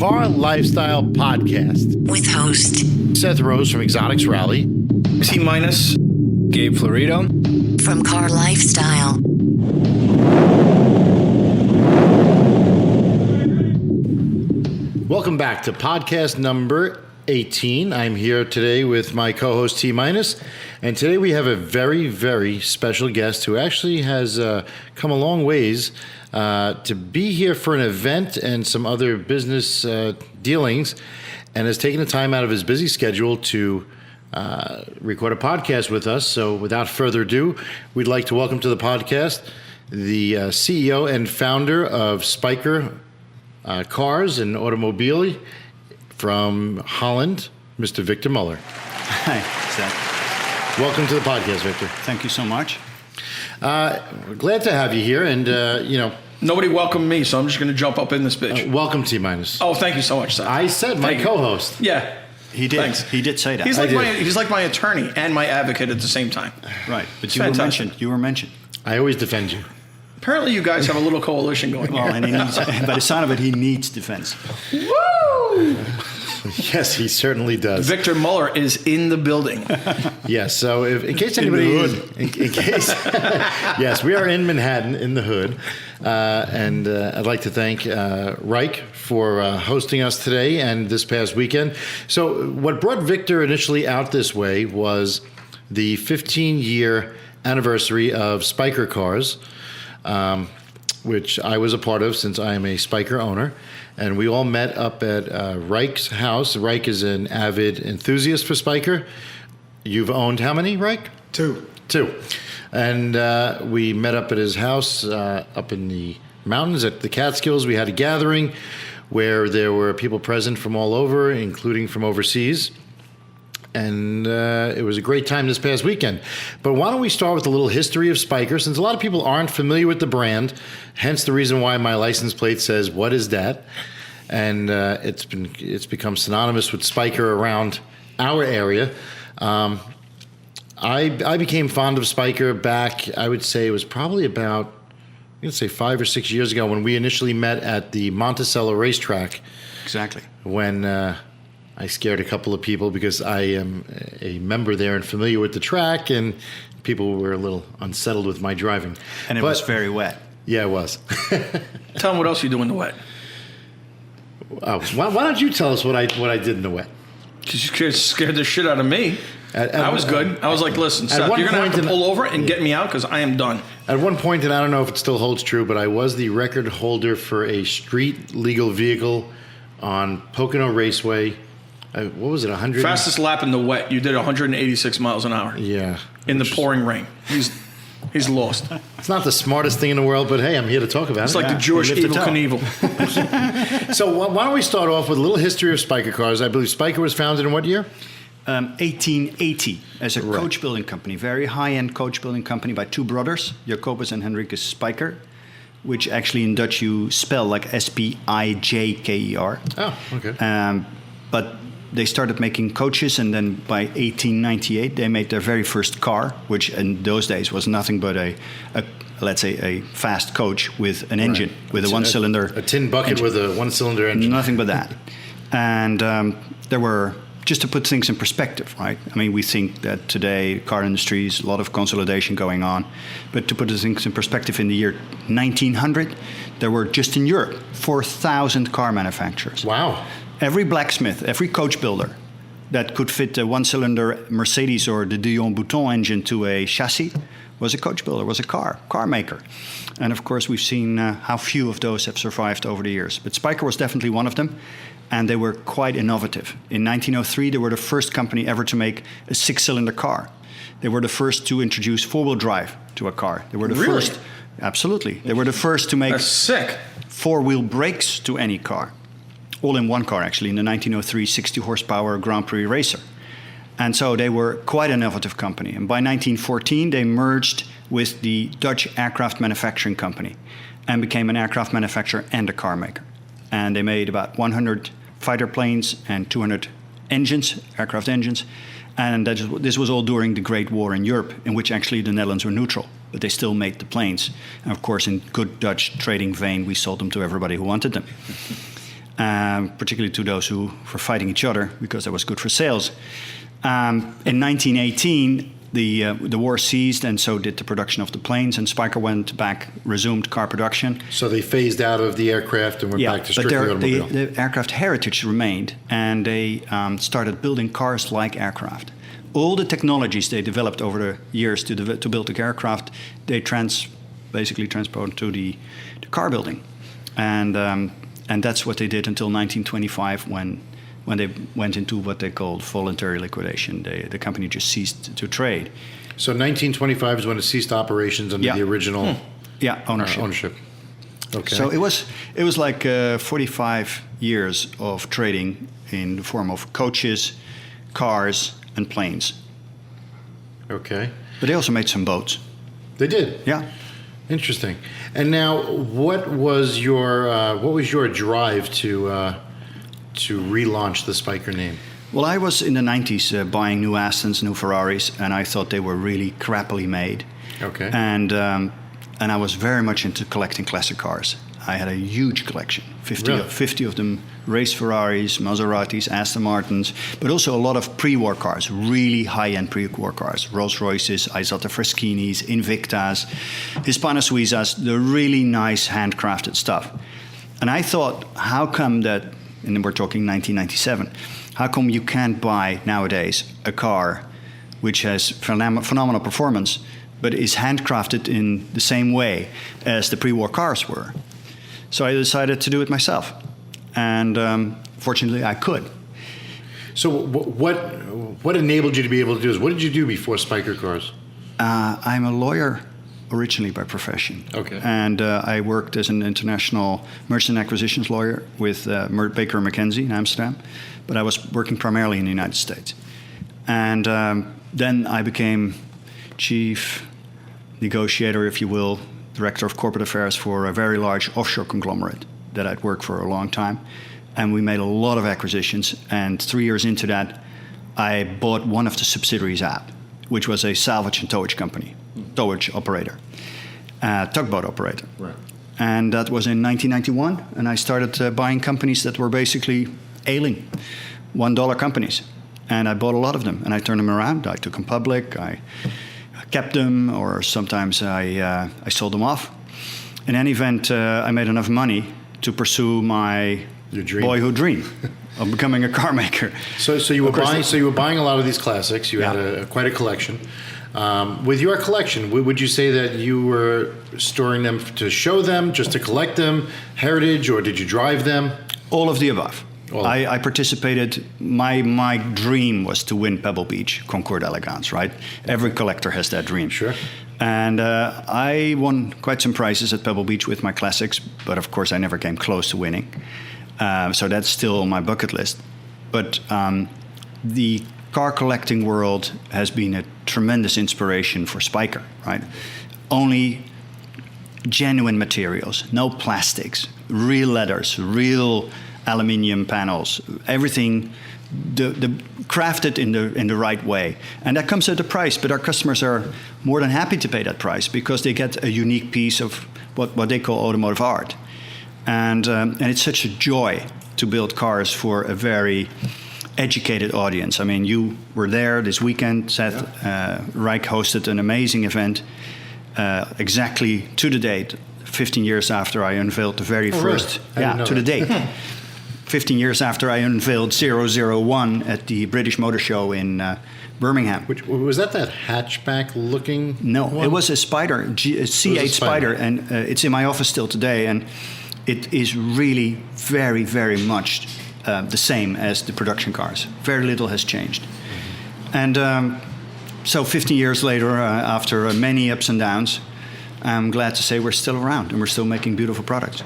Car Lifestyle Podcast. With host Seth Rose from Exotics Rally. T-minus Gabe Florido. From Car Lifestyle. Welcome back to podcast number 18. I'm here today with my co-host T-minus. And today we have a very, very special guest who actually has come a long ways to be here for an event and some other business dealings, and has taken the time out of his busy schedule to record a podcast with us. So without further ado, we'd like to welcome to the podcast the CEO and founder of Spyker Cars and Automobili from Holland, Mr. Victor Muller. Hi, Seth. Welcome to the podcast, Victor. Thank you so much. We're glad to have you here, and Nobody welcomed me, so I'm just going to jump up in this bitch. welcome T-minus. Oh, thank you so much, Seth. I said my co-host. Yeah. He did. Thanks. He did say that. He's like my attorney and my advocate at the same time. Right, but It's you fantastic. were mentioned. I always defend you. Apparently, you guys have a little coalition going Well, here. and he needs, by the sound of it, he needs defense. Woo! Yes, he certainly does. Victor Muller is in the building. Yes, so in case anybody, in case, yes, we are in Manhattan in the hood, and I'd like to thank Reich for hosting us today and this past weekend. So what brought Victor initially out this way was the 15-year anniversary of Spyker Cars, which I was a part of since I am a Spyker owner. And we all met up at Reich's house. Reich is an avid enthusiast for Spyker. You've owned how many, Reich? Two. And we met up at his house up in the mountains at the Catskills. We had a gathering where there were people present from all over, including from overseas. And it was a great time this past weekend. But why don't we start with a little history of Spyker, since a lot of people aren't familiar with the brand, hence the reason why my license plate says, "What is that?" And it's become synonymous with Spyker around our area. I became fond of Spyker back, I would say it was probably about, I'm going to say 5 or 6 years ago, when we initially met at the Monticello racetrack. Exactly. When I scared a couple of people because I am a member there and familiar with the track, and people were a little unsettled with my driving. And it was very wet. Yeah, it was. Tell him what else you do in the wet. Why don't you tell us what I did in the wet? Because you scared the shit out of me. I was good. I was like, listen, Seth, you're going to have to pull over and get me out because I am done. At one point, and I don't know if it still holds true, but I was the record holder for a street legal vehicle on Pocono Raceway. What was it, 100? Fastest lap in the wet. You did 186 miles an hour. Yeah. In the pouring rain. He's lost. It's not the smartest thing in the world, but hey, I'm here to talk about it. It's like the Jewish Evel Knievel. So why don't we start off with a little history of Spyker Cars? I believe Spyker was founded in what year? 1880 as a coach building company, very high-end coach building company by two brothers, Jacobus and Henricus Spyker, which actually in Dutch you spell like Spijker. Oh, okay. But they started making coaches, and then by 1898 they made their very first car, which in those days was nothing but a let's say a fast coach with an engine, with a one-cylinder. A tin bucket engine. with a one-cylinder engine. Nothing but that. And there were, just to put things in perspective, right? I mean, we think that today, car industry is a lot of consolidation going on. But to put things in perspective, in the year 1900, there were just in Europe 4,000 car manufacturers. Wow. Every blacksmith, every coach builder that could fit a one-cylinder Mercedes or the Dion Bouton engine to a chassis was a coach builder, was a car maker. And of course, we've seen how few of those have survived over the years. But Spyker was definitely one of them, and they were quite innovative. In 1903, they were the first company ever to make a six-cylinder car. They were the first to introduce four-wheel drive to a car. They were the first. Absolutely. They were the first to make That's sick. Four-wheel brakes to any car. All in one car, actually, in the 1903 60-horsepower Grand Prix racer. And so they were quite an innovative company. And by 1914, they merged with the Dutch Aircraft Manufacturing Company and became an aircraft manufacturer and a car maker. And they made about 100 fighter planes and 200 engines, aircraft engines. And this was all during the Great War in Europe, in which actually the Netherlands were neutral. But they still made the planes. And of course, in good Dutch trading vein, we sold them to everybody who wanted them. particularly to those who were fighting each other because that was good for sales. In 1918, the war ceased, and so did the production of the planes, and Spyker went back, resumed car production. So they phased out of the aircraft and went back to strictly automobile. The aircraft heritage remained, and they started building cars like aircraft. All the technologies they developed over the years to build the aircraft, they basically transposed to the car building, and that's what they did until 1925 when they went into what they called voluntary liquidation. The company just ceased to trade. So 1925 is when it ceased operations under the original ownership. Okay. So it was like 45 years of trading in the form of coaches, cars, and planes. Okay. But they also made some boats. They did? Yeah. Interesting. And now, what was your drive to relaunch the Spyker name? Well, I was in the 90s buying new Astons, new Ferraris, and I thought they were really crappily made. Okay. And I was very much into collecting classic cars. I had a huge collection, 50 of them, race Ferraris, Maseratis, Aston Martins, but also a lot of pre-war cars, really high-end pre-war cars, Rolls-Royces, Isotta Fraschinis, Invictas, Hispano Suizas, the really nice handcrafted stuff. And I thought, how come that, and we're talking 1997, how come you can't buy nowadays a car which has phenomenal performance, but is handcrafted in the same way as the pre-war cars were? So I decided to do it myself, and fortunately I could. So what enabled you to be able to do this? What did you do before Spyker Cars? I'm a lawyer originally by profession. Okay. And I worked as an international merchant acquisitions lawyer with Baker McKenzie in Amsterdam, but I was working primarily in the United States. And then I became chief negotiator, if you will, director of corporate affairs for a very large offshore conglomerate that I'd worked for a long time. And we made a lot of acquisitions. And 3 years into that, I bought one of the subsidiaries out, which was a salvage and towage company, towage operator, tugboat operator. Right. And that was in 1991. And I started buying companies that were basically ailing, $1 companies. And I bought a lot of them, and I turned them around. I took them public. I kept them, or sometimes I sold them off. In any event, I made enough money to pursue my boyhood dream of becoming a car maker. So you were buying a lot of these classics. You had quite a collection. With your collection, would you say that you were storing them to show them, just to collect them, heritage, or did you drive them? All of the above. I participated. My dream was to win Pebble Beach, Concorde Elegance, right? Every collector has that dream. Sure. And I won quite some prizes at Pebble Beach with my classics, but of course I never came close to winning. So that's still on my bucket list. But the car collecting world has been a tremendous inspiration for Spyker, right? Only genuine materials, no plastics, real leathers, real aluminium panels, everything crafted in the right way. And that comes at a price, but our customers are more than happy to pay that price because they get a unique piece of what they call automotive art. And it's such a joy to build cars for a very educated audience. I mean, you were there this weekend. Seth Reich hosted an amazing event exactly to the date, 15 years after I unveiled the very first... Really? To the date. 15 years after I unveiled 001 at the British Motor Show in Birmingham. Was that hatchback looking No, one? it was a Spider, a C8 Spider, and it's in my office still today, and it is really very, very much the same as the production cars. Very little has changed. Mm-hmm. And so 15 years later, after many ups and downs, I'm glad to say we're still around and we're still making beautiful products.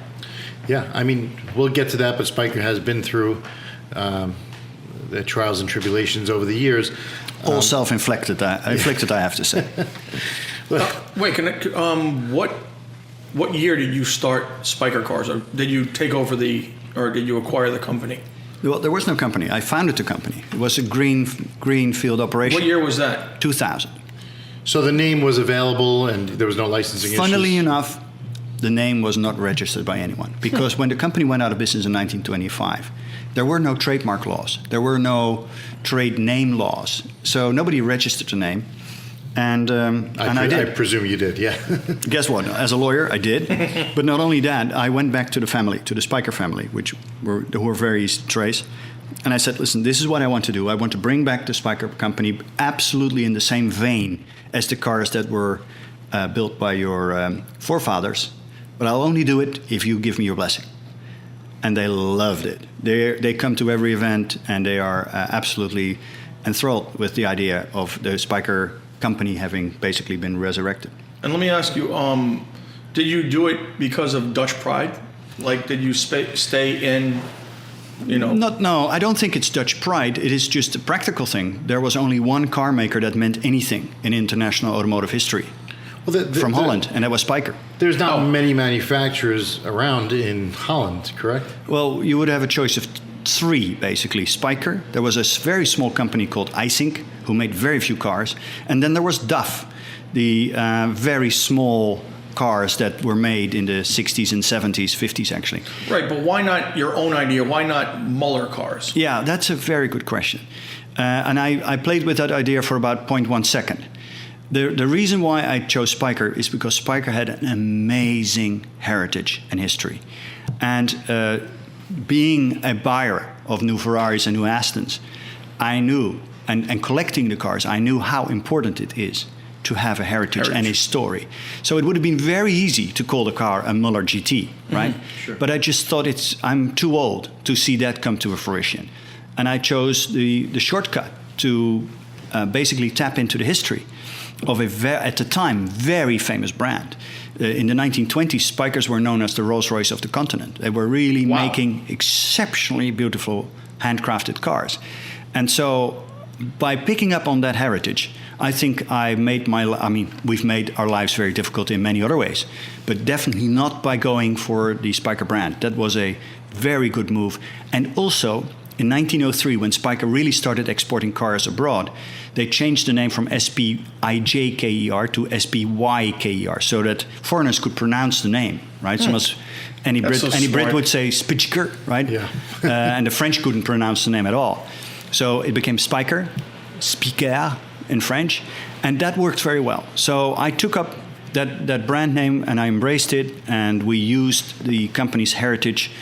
Yeah, I mean, we'll get to that, but Spyker has been through the trials and tribulations over the years. All self-inflicted, I have to say. Wait, what year did you start Spyker Cars? Or did you take over or did you acquire the company? Well, there was no company. I founded the company. It was a greenfield operation. What year was that? 2000. So the name was available and there was no licensing issues? Funnily enough, the name was not registered by anyone. Because when the company went out of business in 1925, there were no trademark laws. There were no trade name laws. So nobody registered the name. And I did. I presume you did, yeah. Guess what? As a lawyer, I did. But not only that, I went back to the family, to the Spyker family, who were very straight. And I said, listen, this is what I want to do. I want to bring back the Spyker company absolutely in the same vein as the cars that were built by your forefathers. But I'll only do it if you give me your blessing. And they loved it. They come to every event, and they are absolutely enthralled with the idea of the Spyker company having basically been resurrected. And let me ask you, did you do it because of Dutch pride? Like, did you stay in, No, I don't think it's Dutch pride. It is just a practical thing. There was only one car maker that meant anything in international automotive history. From Holland, and that was Spyker. There's not many manufacturers around in Holland, correct? Well, you would have a choice of three, basically. Spyker, there was a very small company called Isink, who made very few cars. And then there was DAF, the very small cars that were made in the 60s and 70s, 50s, actually. Right, but why not your own idea? Why not Muller cars? Yeah, that's a very good question. And I played with that idea for about 0.1 second. The reason why I chose Spyker is because Spyker had an amazing heritage and history. And being a buyer of new Ferraris and new Astons, I knew, and collecting the cars, I knew how important it is to have a heritage and a story. So it would have been very easy to call the car a Muller GT, right? Sure. But I just thought I'm too old to see that come to fruition. And I chose the shortcut to basically tap into the history of at the time, very famous brand. In the 1920s, Spykers were known as the Rolls-Royce of the continent. They were really making exceptionally beautiful handcrafted cars. And so by picking up on that heritage, I think we've made our lives very difficult in many other ways, but definitely not by going for the Spyker brand. That was a very good move. And also, in 1903, when Spyker really started exporting cars abroad, they changed the name from SPIJKER to SPYKER so that foreigners could pronounce the name, right? So any Brit would say Spyker, right? Yeah. And the French couldn't pronounce the name at all. So it became Spyker, Spyker in French, and that worked very well. So I took up that brand name and I embraced it, and we used the company's heritage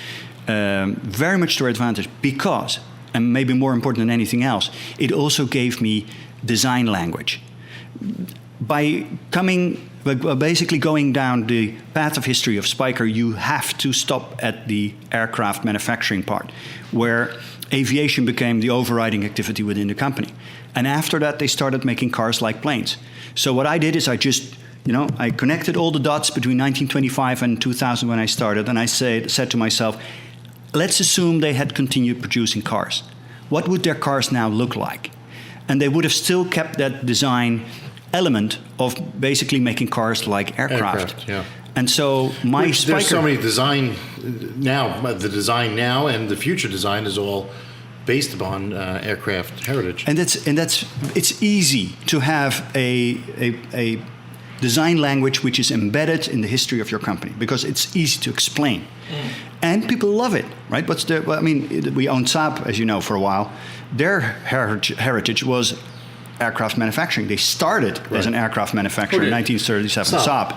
very much to our advantage because, and maybe more important than anything else, it also gave me design language. By basically going down the path of history of Spyker, you have to stop at the aircraft manufacturing part, where aviation became the overriding activity within the company. And after that, they started making cars like planes. So what I did is I connected all the dots between 1925 and 2000 when I started, and I said to myself, let's assume they had continued producing cars. What would their cars now look like? And they would have still kept that design element of basically making cars like aircraft. Yeah. And so there's so many design now. The design now and the future design is all based upon aircraft heritage. And it's easy to have a design language which is embedded in the history of your company because it's easy to explain. And people love it, right? We owned Saab, as you know, for a while. Their heritage was aircraft manufacturing. They started as an aircraft manufacturer in 1937. Saab.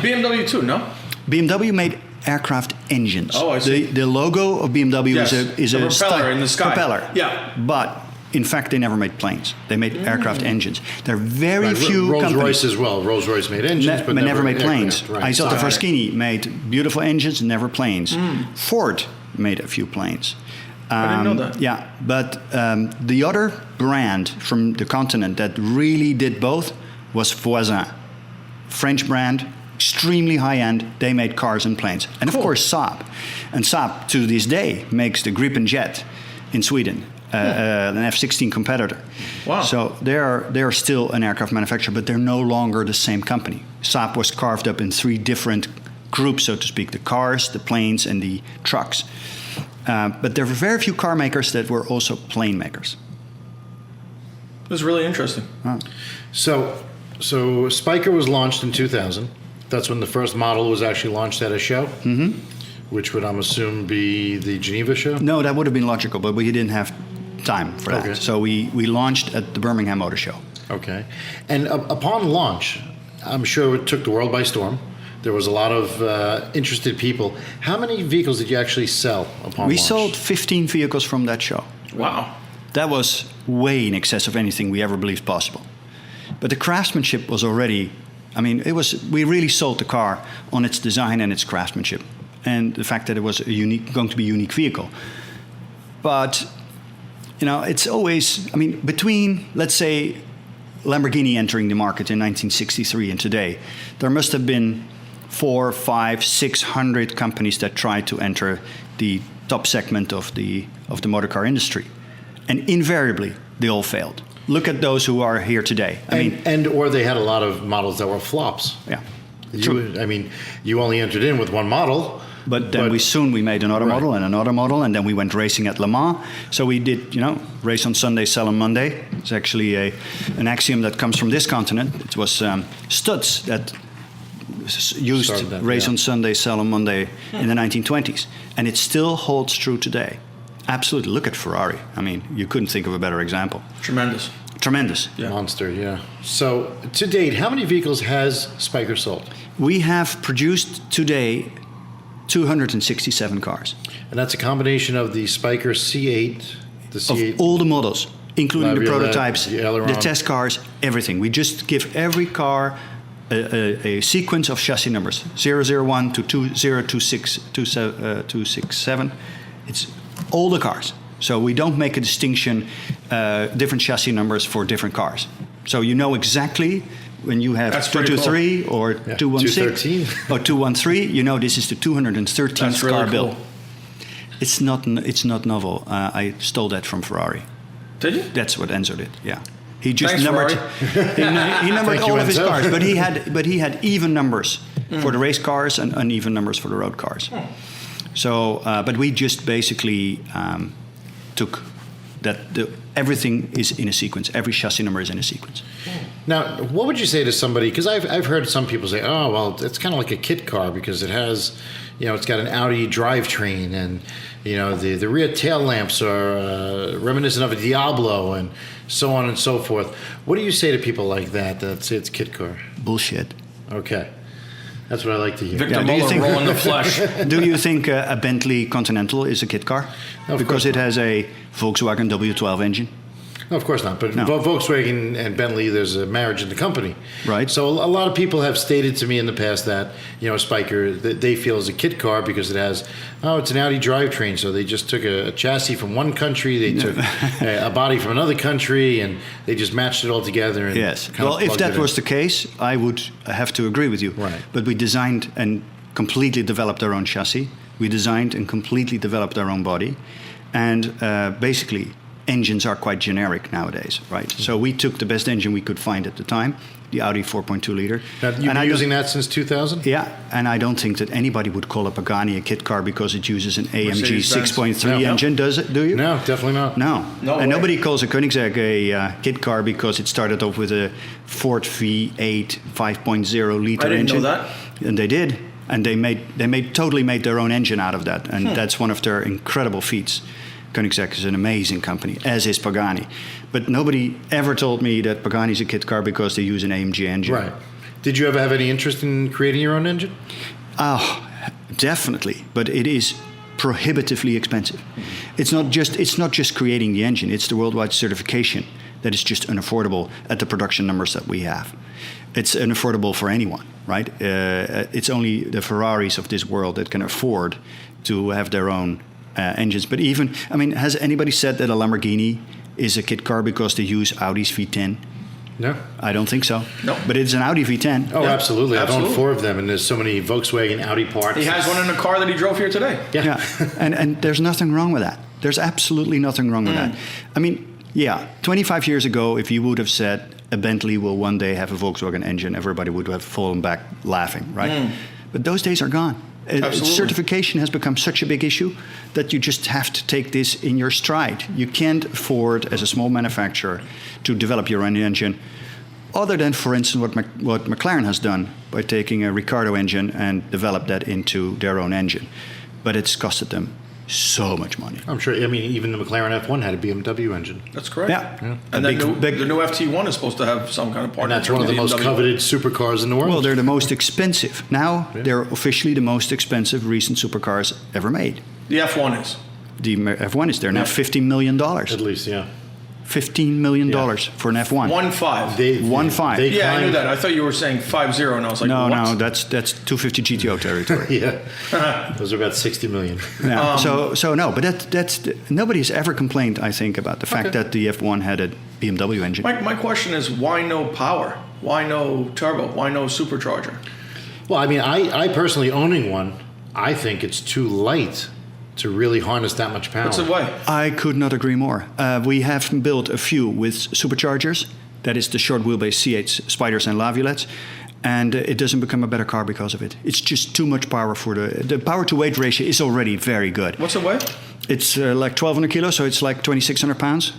BMW too, no? BMW made aircraft engines. Oh, I see. The logo of BMW is a propeller in the sky. Propeller. Yeah. But in fact, they never made planes. They made aircraft engines. There are very few companies. Rolls-Royce as well. Rolls-Royce made engines, but never made planes. Right. Isotta Fraschini made beautiful engines, never planes. Ford made a few planes. I didn't know that. Yeah, but the other brand from the continent that really did both was Voisin. French brand, extremely high-end. They made cars and planes. And of course, Saab. And Saab, to this day, makes the Gripen jet in Sweden. An F-16 competitor. Wow. So they are still an aircraft manufacturer, but they're no longer the same company. Saab was carved up in three different groups, so to speak: the cars, the planes, and the trucks. But there were very few car makers that were also plane makers. It was really interesting. So Spyker was launched in 2000. That's when the first model was actually launched at a show? Mm-hmm. Which would, I'm assuming, be the Geneva show? No, that would have been logical, but we didn't have time for that. Okay. So we launched at the Birmingham Motor Show. Okay. And upon launch, I'm sure it took the world by storm. There was a lot of interested people. How many vehicles did you actually sell upon launch? We sold 15 vehicles from that show. Wow. That was way in excess of anything we ever believed possible. But the craftsmanship was already, we really sold the car on its design and its craftsmanship. And the fact that it was going to be a unique vehicle. But, it's always, between, let's say, Lamborghini entering the market in 1963 and today, there must have been 400, 500, 600 companies that tried to enter the top segment of the motor car industry. And invariably, they all failed. Look at those who are here today. Or they had a lot of models that were flops. Yeah. You only entered in with one model. But then we made another model and another model, and then we went racing at Le Mans. So we did, race on Sunday, sell on Monday. It's actually an axiom that comes from this continent. It was Stutz that used race on Sunday, sell on Monday in the 1920s. And it still holds true today. Absolutely. Look at Ferrari. You couldn't think of a better example. Tremendous. Yeah. Monster, yeah. So to date, how many vehicles has Spyker sold? We have produced today 267 cars. And that's a combination of the Spyker C8, the C8... Of all the models, including the prototypes, the test cars, everything. We just give every car a sequence of chassis numbers, 001 to 267. It's all the cars. So we don't make a distinction, different chassis numbers for different cars. So you know exactly... When you have 223 or 216 or 213, this is the 213th car built. It's not novel. I stole that from Ferrari. Did you? That's what Enzo did. Yeah, he just numbered. he numbered all of his cars, but he had even numbers for the race cars and uneven numbers for the road cars. So, but we just basically took that everything is in a sequence. Every chassis number is in a sequence. Now, what would you say to somebody? Because I've heard some people say, "Oh, well, it's kind of like a kit car because it has, it's got an Audi drivetrain, and the rear tail lamps are reminiscent of a Diablo, and so on and so forth." What do you say to people like that say it's a kit car? Bullshit. Okay. That's what I like to hear. Victor Muller rolling the flesh. Do you think a Bentley Continental is a kit car? Because it has a Volkswagen W12 engine? No, of course not. But Volkswagen and Bentley, there's a marriage in the company. Right. So a lot of people have stated to me in the past that, Spyker, that they feel is a kit car because it has, it's an Audi drivetrain. So they just took a chassis from one country, they took a body from another country, and they just matched it all together. And yes. Well, if that was the case, I would have to agree with you. Right. But we designed and completely developed our own chassis. We designed and completely developed our own body. And basically, engines are quite generic nowadays, right? Mm-hmm. So we took the best engine we could find at the time, the Audi 4.2 liter. Now, you've been using that since 2000? Yeah, and I don't think that anybody would call a Pagani a kit car because it uses an AMG 6.3 engine, does it? Do you? No, definitely not. No. And nobody calls a Koenigsegg a kit car because it started off with a Ford V8 5.0 liter engine. I didn't know that. And they did. And they totally made their own engine out of that. And that's one of their incredible feats. Koenigsegg is an amazing company, as is Pagani. But nobody ever told me that Pagani is a kit car because they use an AMG engine. Right. Did you ever have any interest in creating your own engine? Oh, definitely. But it is prohibitively expensive. Mm-hmm. It's not just creating the engine. It's the worldwide certification that is just unaffordable at the production numbers that we have. It's unaffordable for anyone, right? It's only the Ferraris of this world that can afford to have their own engines. But even, has anybody said that a Lamborghini is a kit car because they use Audi's V10? No. I don't think so. No. But it's an Audi V10. Oh, yeah. Absolutely. I've owned 4 of them, and there's so many Volkswagen Audi parts. He has one in the car that he drove here today. Yeah. And there's nothing wrong with that. There's absolutely nothing wrong with that. 25 years ago, if you would have said a Bentley will one day have a Volkswagen engine, everybody would have fallen back laughing, right? But those days are gone. Certification has become such a big issue that you just have to take this in your stride. You can't afford, as a small manufacturer, to develop your own engine other than, for instance, what McLaren has done by taking a Ricardo engine and developed that into their own engine. But it's costed them so much money. I'm sure. I mean, even the McLaren F1 had a BMW engine. That's correct. Yeah. And then the new FT1 is supposed to have some kind of part. And that's one of the most coveted supercars in the world. Well, they're the most expensive. Now, they're officially the most expensive recent supercars ever made. The F1 is. The F1 is there now, $15 million. At least, yeah. $15 million for an F1. 1.5. 1.5. Yeah, I knew that. I thought you were saying 5.0, and I was like, no, what? No, that's 250 GTO territory. Yeah, those are about 60 million. Yeah. So no, but that's nobody's ever complained, I think, about the fact that the F1 had a BMW engine. My question is, why no power? Why no turbo? Why no supercharger? Well, I mean, I personally owning one, I think it's too light to really harness that much power. What's the way? I could not agree more. We have built a few with superchargers. That is the short wheelbase C8 Spyders and Laviolettes. And it doesn't become a better car because of it. It's just too much power for the power to weight ratio is already very good. What's the weight? It's like 1,200 kilos, so it's like 2,600 pounds.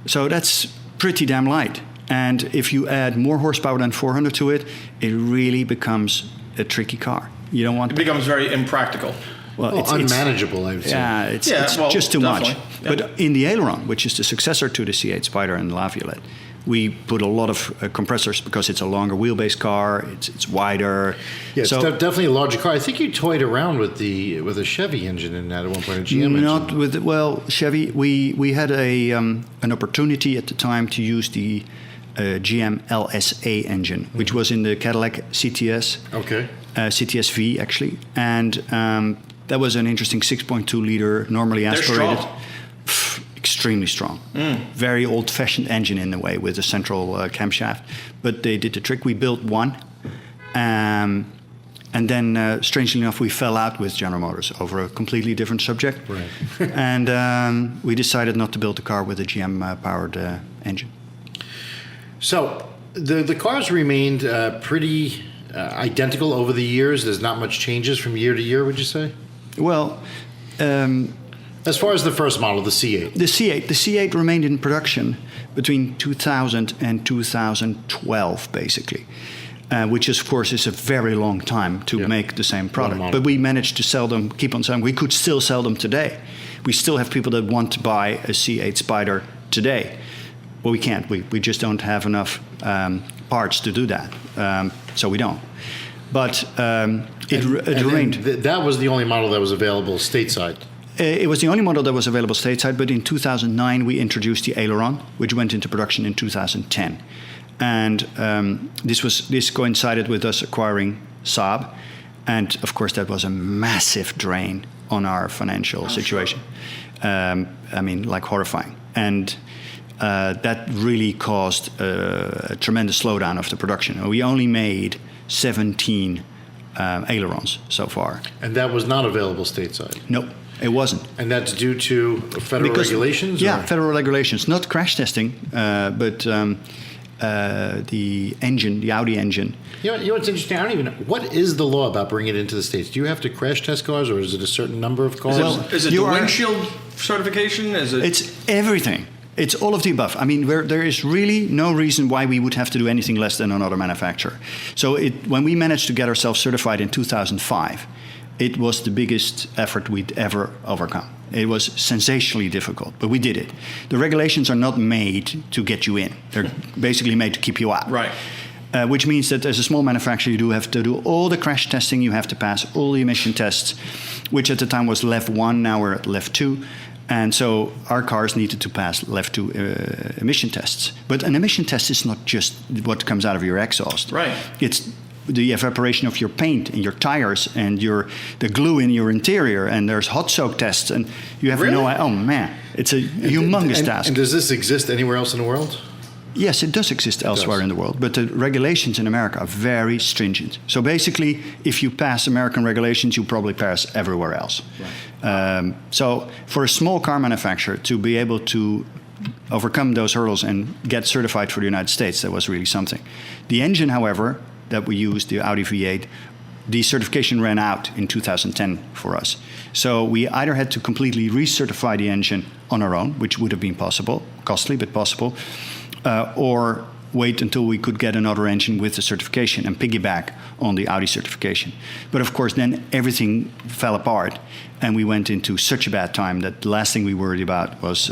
So that's pretty damn light. And if you add more horsepower than 400 to it, it really becomes a tricky car. You don't want. It becomes very impractical. Well, it's unmanageable, I would say. Yeah, it's just too much. Yeah. But in the Aileron, which is the successor to the C8 Spyder and Laviolette, we put a lot of compressors because it's a longer wheelbase car. It's wider. Yeah, it's definitely a larger car. I think you toyed around with a Chevy engine in that at one point. A GM Not engine. with Chevy. We had an opportunity at the time to use the GM LSA engine, which was in the Cadillac CTS. Okay. CTS-V actually, and that was an interesting 6.2 liter, normally aspirated. Extremely strong. Very old-fashioned engine in a way with a central camshaft. But they did the trick. We built one. And then, strangely enough, we fell out with General Motors over a completely different subject. Right. And we decided not to build a car with a GM-powered engine. So the cars remained pretty identical over the years. There's not much changes from year to year, would you say? Well, as far as the first model, the C8. The C8 remained in production between 2000 and 2012, basically, which is, of course, is a very long time to make the same product. But we managed to sell them, keep on selling. We could still sell them today. We still have people that want to buy a C8 Spyder today. Well, we can't. We just don't have enough parts to do that. So we don't. But it remained. That was the only model that was available stateside. It was the only model that was available stateside, but in 2009 we introduced the Aileron, which went into production in 2010. And this coincided with us acquiring Saab. And, of course, that was a massive drain on our financial situation. Sure. I mean, like horrifying. And that really caused a tremendous slowdown of the production. We only made 17 ailerons so far. And that was not available stateside? No, it wasn't. And that's due to federal regulations? Yeah, federal regulations. Not crash testing, but the engine, the Audi engine. You know what's interesting? I don't even know. What is the law about bringing it into the States? Do you have to crash test cars, or is it a certain number of cars? Is it the windshield certification? It's everything. It's all of the above. I mean, there is really no reason why we would have to do anything less than another manufacturer. So when we managed to get ourselves certified in 2005, it was the biggest effort we'd ever overcome. It was sensationally difficult, but we did it. The regulations are not made to get you in. They're basically made to keep you out. Right. Which means that as a small manufacturer, you do have to do all the crash testing. You have to pass all the emission tests, which at the time was LEV 1. Now we're at LEV 2. And so our cars needed to pass LEV 2 emission tests. But an emission test is not just what comes out of your exhaust. Right. It's the evaporation of your paint and your tires and the glue in your interior. And there's hot soak tests. And you have no idea. Oh, man. It's a humongous task. And does this exist anywhere else in the world? Yes, it does exist elsewhere in the world, but the regulations in America are very stringent. So basically, if you pass American regulations, you probably pass everywhere else. Right. So for a small car manufacturer to be able to overcome those hurdles and get certified for the United States, that was really something. The engine, however, that we used, the Audi V8, the certification ran out in 2010 for us. So we either had to completely recertify the engine on our own, which would have been possible, costly but possible, or wait until we could get another engine with the certification and piggyback on the Audi certification. But of course, then everything fell apart, and we went into such a bad time that the last thing we worried about was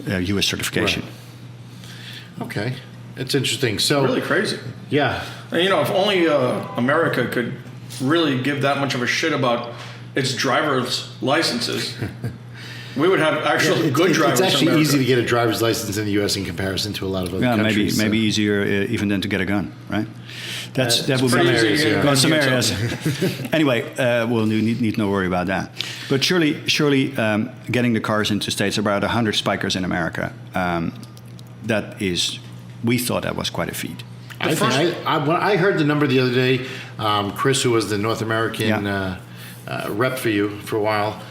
U.S. certification. Right. Okay, it's interesting. So really crazy. Yeah. And, if only America could really give that much of a shit about its driver's licenses. We would have actually good drivers. It's actually in easy to get a driver's license in the U.S. in comparison to a lot of other countries. Maybe easier even than to get a gun, right? That would be easy. In some areas. Anyway, we'll need no worry about that. But surely, getting the cars into states, about 100 Spykers in America. We thought that was quite a feat. When I heard the number the other day, Chris, who was the North American rep for you for a while,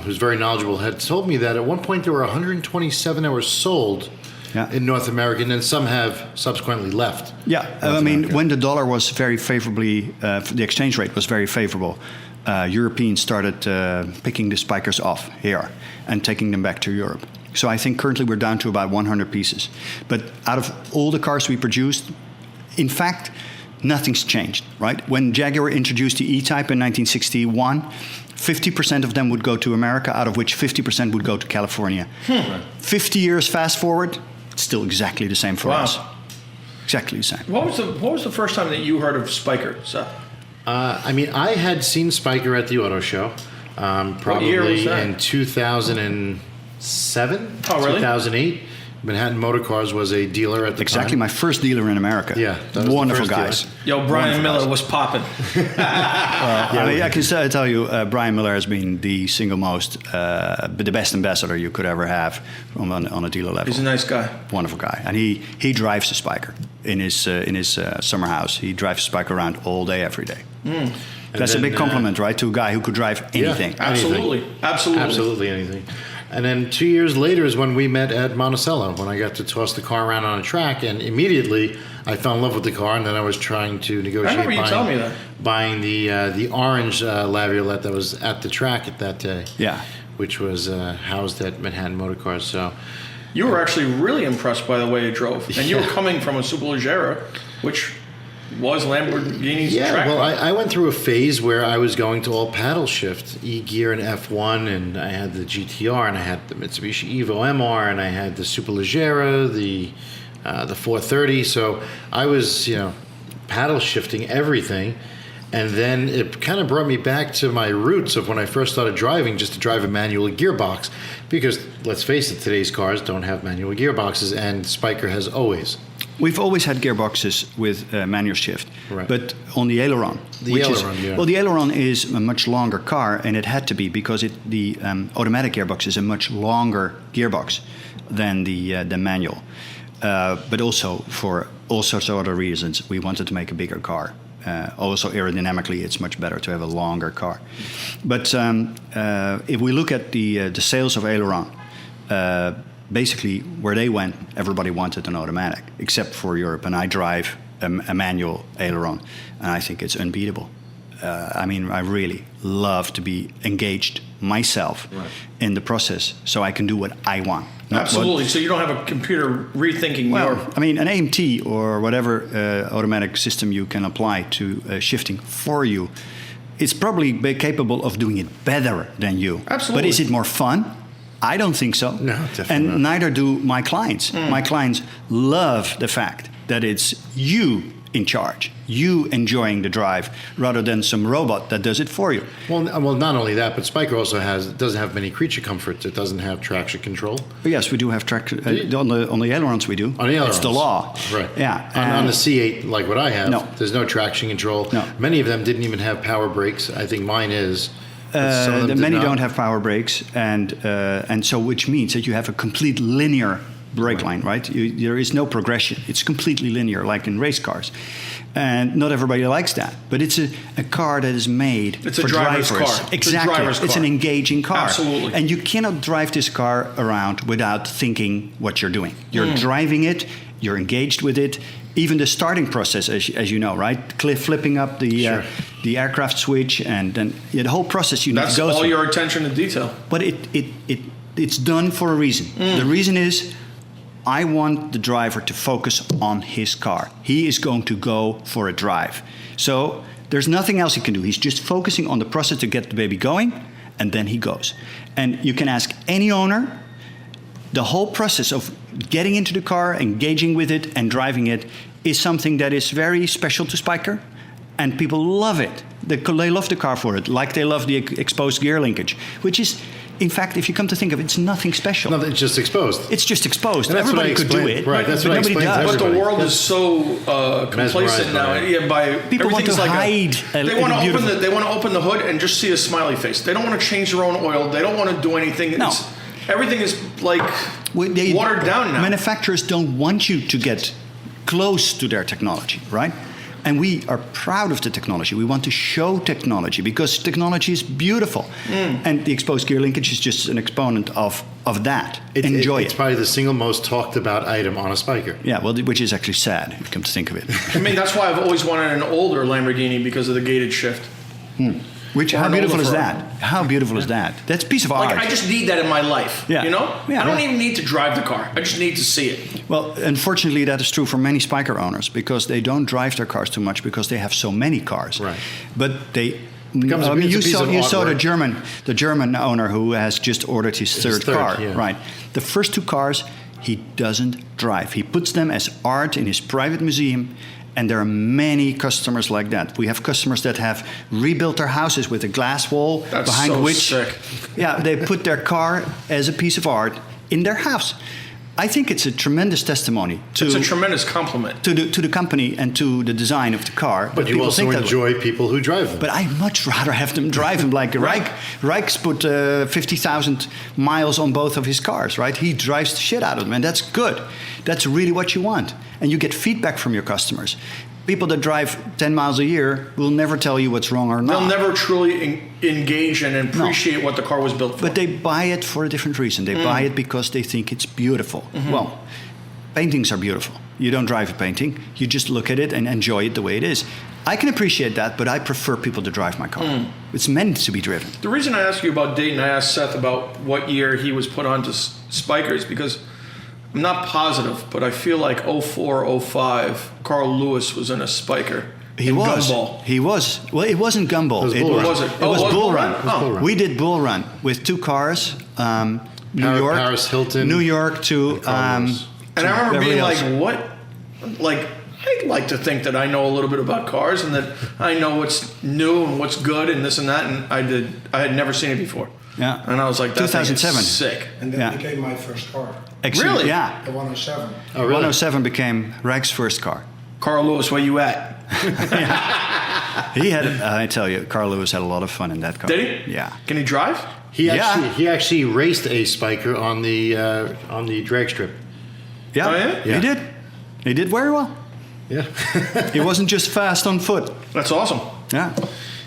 who's very knowledgeable, had told me that at one point there were 127 that were sold in North America, and then some have subsequently left. Yeah, I mean, when the dollar was very favorably, the exchange rate was very favorable, Europeans started picking the Spykers off here and taking them back to Europe. So I think currently we're down to about 100 pieces. But out of all the cars we produced, in fact, nothing's changed, right? When Jaguar introduced the E-Type in 1961, 50% of them would go to America, out of which 50% would go to California. 50 years fast forward, it's still exactly the same for us. Exactly the same. What was the first time that you heard of Spyker, Seth? I had seen Spyker at the auto show, probably in 2007, 2008. Manhattan Motor Cars was a dealer at the time. Exactly, my first dealer in America. Yeah. Wonderful guys. Yo, Brian Miller was popping. I can tell you, Brian Miller has been the single most, the best ambassador you could ever have on a dealer level. He's a nice guy. Wonderful guy. And he drives the Spyker in his summer house. He drives the Spyker around all day, every day. That's a big compliment, right, to a guy who could drive anything. Yeah, absolutely. Absolutely anything. And then 2 years later is when we met at Monticello, when I got to toss the car around on a track, and immediately I fell in love with the car, and then I was trying to negotiate buying the orange Laviolette that was at the track at that day, which was housed at Manhattan Motor Cars. So you were actually really impressed by the way it drove, and you were coming from a Superleggera, which was Lamborghini's track. Well, I went through a phase where I was going to all paddle shift, E-Gear and F1, and I had the GTR, and I had the Mitsubishi Evo MR, and I had the Superleggera, the 430. So I was, paddle shifting everything. And then it kind of brought me back to my roots of when I first started driving, just to drive a manual gearbox. Because, let's face it, today's cars don't have manual gearboxes, and Spyker has always. We've always had gearboxes with manual shift, but on the aileron. The aileron is a much longer car, and it had to be because the automatic gearbox is a much longer gearbox than the manual. But also for all sorts of other reasons, we wanted to make a bigger car. Also aerodynamically, it's much better to have a longer car. But if we look at the sales of aileron, basically where they went, everybody wanted an automatic, except for Europe. And I drive a manual aileron, and I think it's unbeatable. I really love to be engaged myself in the process, so I can do what I want. Absolutely. So you don't have a computer rethinking your... an AMT or whatever automatic system you can apply to shifting for you, it's probably capable of doing it better than you. Absolutely. But is it more fun? I don't think so. No, definitely and not. neither do my clients. My clients love the fact that it's you in charge, you enjoying the drive, rather than some robot that does it for you. Well, not only that, but Spyker also doesn't have many creature comforts. It doesn't have traction control. Yes, we do have traction on the ailerons. We do. On the ailerons, it's the law. Right. Yeah. On the C8, like what I have, there's no traction control. No. Many of them didn't even have power brakes. I think mine is. Many don't have power brakes, and so which means that you have a complete linear brake line, right? There is no progression. It's completely linear, like in race cars. And not everybody likes that. But it's a car that is made for driver's drivers. Car. Exactly. It's an engaging car. Absolutely. And you cannot drive this car around without thinking what you're doing. You're driving it, you're engaged with it. Even the starting process, as you know, right? Flipping up the aircraft switch, and then the whole process you need to go through. That's all your attention to detail. But it's done for a reason. The reason is I want the driver to focus on his car. He is going to go for a drive. So there's nothing else he can do. He's just focusing on the process to get the baby going, and then he goes. And you can ask any owner, the whole process of getting into the car, engaging with it, and driving it is something that is very special to Spyker, and people love it. They love the car for it, like they love the exposed gear linkage, which is, in fact, if you come to think of it, it's nothing special. No, it's just exposed. It's just exposed. And that's what I Everybody could do explained. it, Right, that's but what I nobody explained to does. But the everybody. world is so Mesmerized complacent now. by it. Yeah, by People want everything's to like hide they want to open beautiful- they want to open the hood and just see a smiley face. They don't want to change their own oil. They don't want to do anything. No. Everything is like watered down now. Manufacturers don't want you to get close to their technology, right? And we are proud of the technology. We want to show technology because technology is beautiful. And the exposed gear linkage is just an exponent of that. Enjoy It's it. probably the single most talked about item on a Spyker. Yeah, well, which is actually sad if you come to think of it. I mean, that's why I've always wanted an older Lamborghini because of the gated shift. Which, Or how an beautiful older is Ferrari. that? How beautiful is that? That's a piece of Like art. I just need that in my life. Yeah. You know? Yeah. I don't even need to drive the car. I just need to see it. Well, unfortunately, that is true for many Spyker owners because they don't drive their cars too much because they have so many cars. Right. But they. Becomes a- I mean, it's a you piece saw of you saw artwork. the German owner who has just ordered his third car. yeah. Right. The first two cars he doesn't drive. He puts them as art in his private museum. And there are many customers like that. We have customers that have rebuilt their houses with a glass wall That's behind so which, sick. yeah, they put their car as a piece of art in their house. I think it's a tremendous testimony to It's a tremendous compliment. to the company and to the design of the car. But that you people also think that way. enjoy people who drive them. But I much rather have them drive them like Rijks put 50,000 miles on both of his cars, right? He drives the shit out of them, and that's good. That's really what you want. And you get feedback from your customers. People that drive 10 miles a year will never tell you what's wrong or not. They'll never truly engage and appreciate what the car was built for. But they buy it for a different reason. They buy it because they think it's beautiful. Well, paintings are beautiful. You don't drive a painting. You just look at it and enjoy it the way it is. I can appreciate that, but I prefer people to drive my car. It's meant to be driven. The reason I asked you about Dayton, I asked Seth about what year he was put onto Spyker is because I'm not positive, but I feel like 04, 05, Carl Lewis was in a Spyker. He in was. Gumball. He was. Well, it wasn't Gumball. It was Bull Run. Was it? It was Bull Run. Oh. Run. We did Bull Run with two cars. New York, Paris Hilton, New York to. Carl Lewis. And I remember Beverly being Hills. like, what? Like, I like to think that I know a little bit about cars and that I know what's new and what's good and this and that. And I had never seen it before. Yeah. And I was like, that thing is 2007. sick. And that Yeah. became my first car, Actually, Really? Yeah. the 107. Oh, really? 107 became Rijks' first car. Carl Lewis, where you at? He had. I tell you, Carl Lewis had a lot of fun in that car. Did he? Yeah. Can he drive? He actually raced a Spyker on the drag strip. Yeah. Oh, yeah? He did. He did very well. Yeah. He wasn't just fast on foot. That's awesome. Yeah.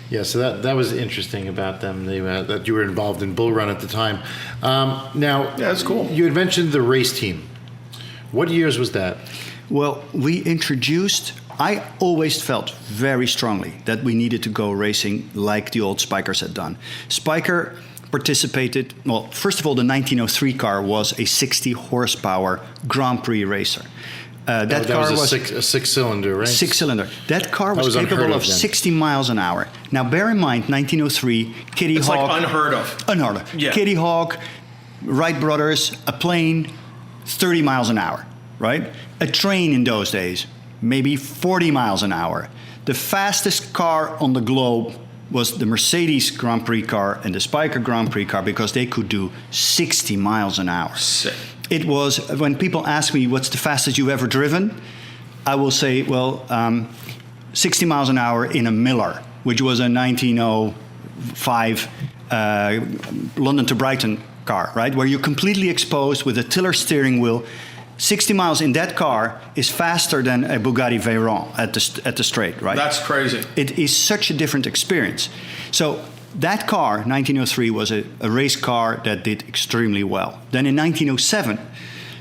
Yeah, so that was interesting about them. That you were involved in Bull Run at the time. Now, Yeah, that's cool. You had mentioned the race team. What years was that? Well, we introduced. I always felt very strongly that we needed to go racing like the old Spykers had done. Spyker participated. Well, first of all, the 1903 car was a 60 horsepower Grand Prix racer. That car was was a six-cylinder, right? Six-cylinder. That car was was unheard capable of of then. 60 miles an hour. Now, bear in mind, 1903, Kitty It's Hawk. like unheard of. Unheard of. Yeah. Kitty Hawk, Wright brothers, a plane, 30 miles an hour, right? A train in those days, maybe 40 miles an hour. The fastest car on the globe was the Mercedes Grand Prix car and the Spyker Grand Prix car because they could do 60 miles an hour. Sick. It was, when people ask me what's the fastest you've ever driven, I will say, 60 miles an hour in a Muller, which was a 1905 London to Brighton car, right? Where you're completely exposed with a tiller steering wheel. 60 miles in that car is faster than a Bugatti Veyron at the straight, right? That's crazy. It is such a different experience. So that car, 1903, was a race car that did extremely well. Then in 1907,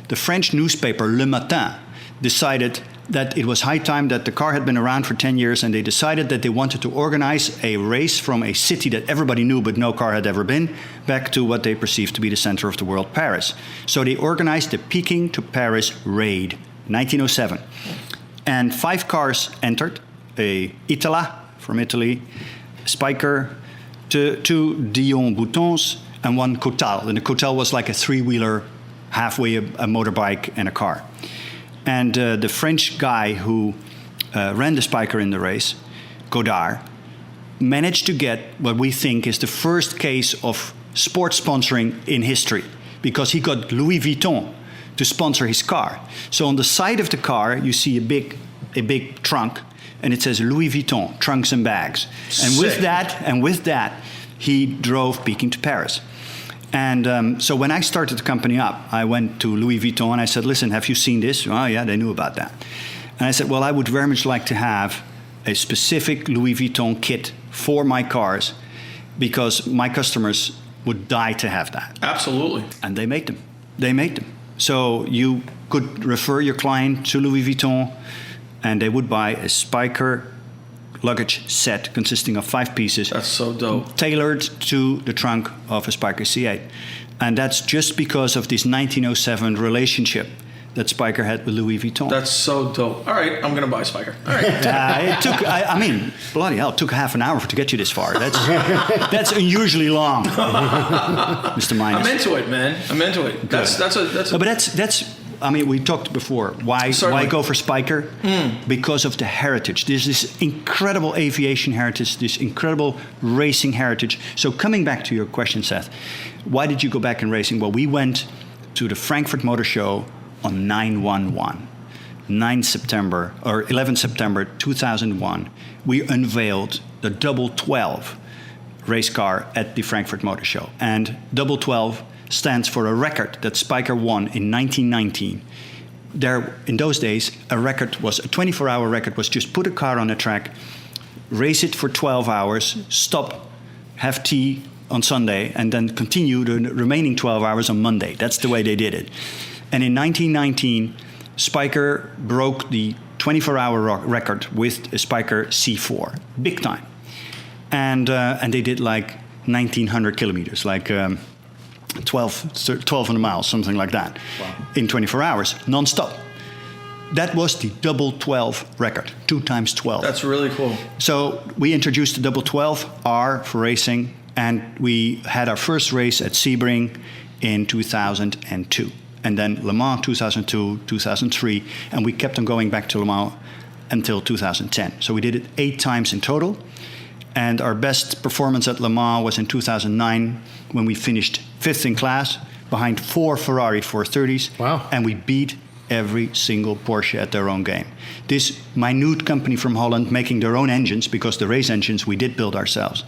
the French newspaper Le Matin decided, that it was high time, that the car had been around for 10 years, and they decided that they wanted to organize a race from a city that everybody knew but no car had ever been, back to what they perceived to be the center of the world, Paris. So they organized the Peking to Paris Raid, 1907. And 5 cars entered, a Itala from Italy, Spyker, 2 Dion Boutons, and 1 Cotal. And the Cotal was like a 3-wheeler, halfway a motorbike and a car. And the French guy who ran the Spyker in the race, Godard, managed to get what we think is the first case of sports sponsoring in history, because he got Louis Vuitton to sponsor his car. So on the side of the car, you see a big trunk, and it says Louis Vuitton, trunks and bags. And with that, he drove Peking to Paris. And so when I started the company up, I went to Louis Vuitton and I said, listen, have you seen this? Oh, yeah, they knew about that. And I said, well, I would very much like to have a specific Louis Vuitton kit for my cars, because my customers would die to have that. Absolutely. And they made them. They made them. So you could refer your client to Louis Vuitton, and they would buy a Spyker luggage set consisting of 5 pieces. That's so dope. Tailored to the trunk of a Spyker C8. And that's just because of this 1907 relationship that Spyker had with Louis Vuitton. That's so dope. All right, I'm going to buy Spyker. All right. It took, I mean, bloody hell, it took half an hour to get you this far. That's unusually long, Mr. Minus. I'm into it, man. I'm into it. That's No, but that's. I mean, we talked before. Why go for Spyker? Because of the heritage. There's this incredible aviation heritage, this incredible racing heritage. So coming back to your question, Seth, why did you go back in racing? Well, we went to the Frankfurt Motor Show on 9/11, 11 September 2001. We unveiled the Double 12 race car at the Frankfurt Motor Show. And Double 12 stands for a record that Spyker won in 1919. There, in those days, a 24-hour record was just put a car on a track, race it for 12 hours, stop, have tea on Sunday, and then continue the remaining 12 hours on Monday. That's the way they did it. And in 1919, Spyker broke the 24-hour record with a Spyker C4, big time. And they did like 1,900 kilometers, like 1,200 miles, something like that, in 24 hours, non-stop. That was the Double 12 record, 2 times 12. That's really cool. So we introduced the Double 12R for racing, and we had our first race at Sebring in 2002. And then Le Mans 2002, 2003, and we kept on going back to Le Mans until 2010. So we did it 8 times in total. And our best performance at Le Mans was in 2009, when we finished 5th in class behind 4 Ferrari 430s. Wow. And we beat every single Porsche at their own game. This minute company from Holland making their own engines, because the race engines we did build ourselves,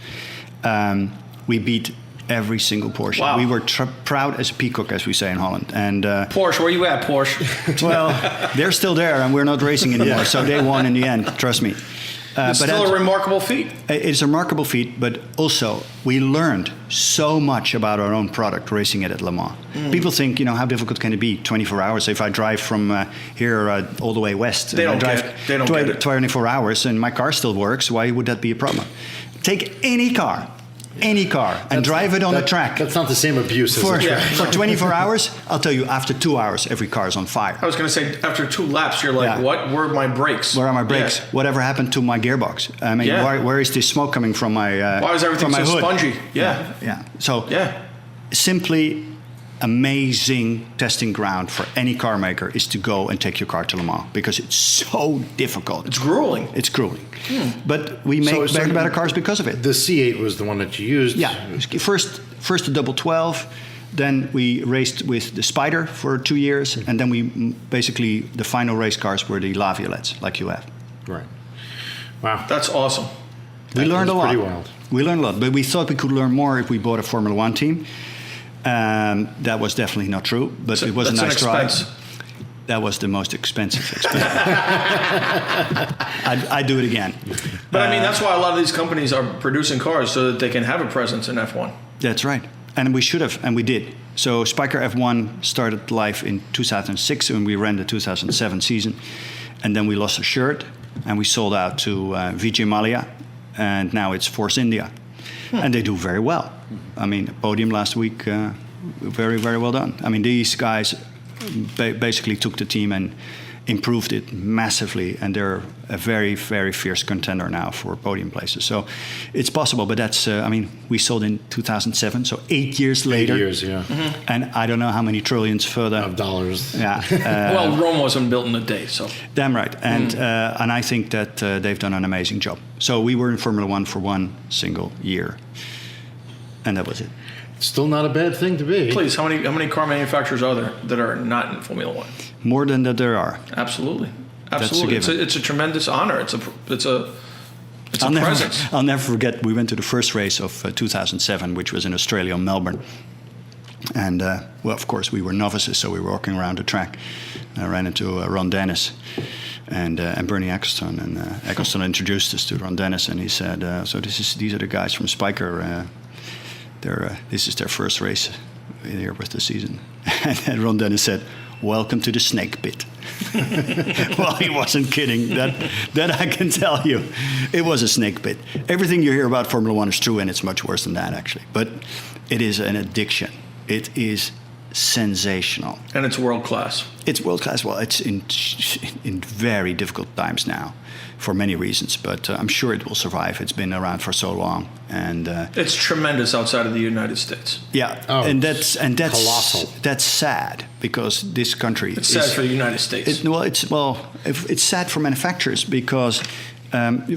we beat every single Porsche. Wow. We were proud as a peacock, as we say in Holland. And Porsche, where you at, Porsche? well, they're still there, and we're not racing anymore. So they won in the end, trust me. It's still a remarkable feat. It's a remarkable feat, but also we learned so much about our own product racing it at Le Mans. People think, how difficult can it be? 24 hours. If I drive from here all the way west, They don't drive get it. 24 hours, and my car still works, why would that be a problem? Take any car, and drive it on a track. That's not the same abuse as For, a track. for 24 hours, I'll tell you, after 2 hours, every car is on fire. I was going to say, after 2 laps, you're like, Yeah. what? Where are my brakes? Where are my brakes? Yeah. Whatever happened to my gearbox? I mean, Yeah. where is this smoke coming from my Why is everything from my so hood? spongy? Yeah. Yeah. So Yeah. simply amazing testing ground for any car maker is to go and take your car to Le Mans, because it's so difficult. It's grueling. It's grueling. But we make better cars because of it. The C8 was the one that you used. Yeah. First the Double 12. Then we raced with the Spider for 2 years. And then basically the final race cars were the Laviolettes, like you have. Right. Wow. That's awesome. We learned a lot. Pretty wild. We learned a lot, but we thought we could learn more if we bought a Formula One team. That was definitely not true, but it was a nice try. That was the most expensive expense. I'd do it again. But I mean, that's why a lot of these companies are producing cars, so that they can have a presence in F1. That's right. And we should have, and we did. So Spyker F1 started life in 2006, when we ran the 2007 season. and then we lost a shirt, and we sold out to Vijay Mallya, and now it's Force India, and they do very well. I mean, podium last week, very, very well done. I mean, these guys basically took the team and improved it massively, and they're a very, very fierce contender now for podium places. So it's possible, but that's, I mean, we sold in 2007, so 8 years later. 8 years, yeah. And I don't know how many trillions further. Of dollars. Yeah. Well, Rome wasn't built in a day, so. Damn right. And I think that they've done an amazing job. So we were in Formula One for one single year, and that was it. Still not a bad thing to be. Please, how many car manufacturers are there that are not in Formula One? More than that there are. Absolutely. That's a given. It's a tremendous honor. It's a presence. I'll never forget, we went to the first race of 2007, which was in Australia, Melbourne. And, well, of course, we were novices, so we were walking around the track. I ran into Ron Dennis and Bernie Ecclestone. And Ecclestone introduced us to Ron Dennis, and he said, so these are the guys from Spyker. This is their first race here with the season. And then Ron Dennis said, "Welcome to the snake pit." Well, he wasn't kidding. That I can tell you. It was a snake pit. Everything you hear about Formula One is true, and it's much worse than that, actually. But it is an addiction. It is sensational. And it's world class. It's world class. Well, it's in very difficult times now, for many reasons. But I'm sure it will survive. It's been around for so long, and it's tremendous outside of the United States. Yeah, and that's colossal. That's sad because this country. It's sad for the United States. It's sad for manufacturers because.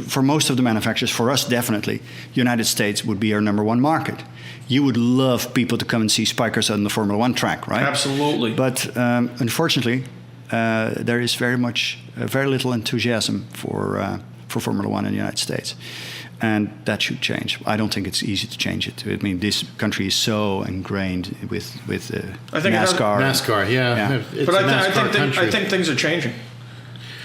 For most of the manufacturers, for us definitely, United States would be our number one market. You would love people to come and see Spykers on the Formula One track, right? Absolutely. But unfortunately, there is very little enthusiasm for Formula One in the United States, and that should change. I don't think it's easy to change it. I mean, this country is so ingrained with NASCAR. NASCAR, yeah. But I think things are changing.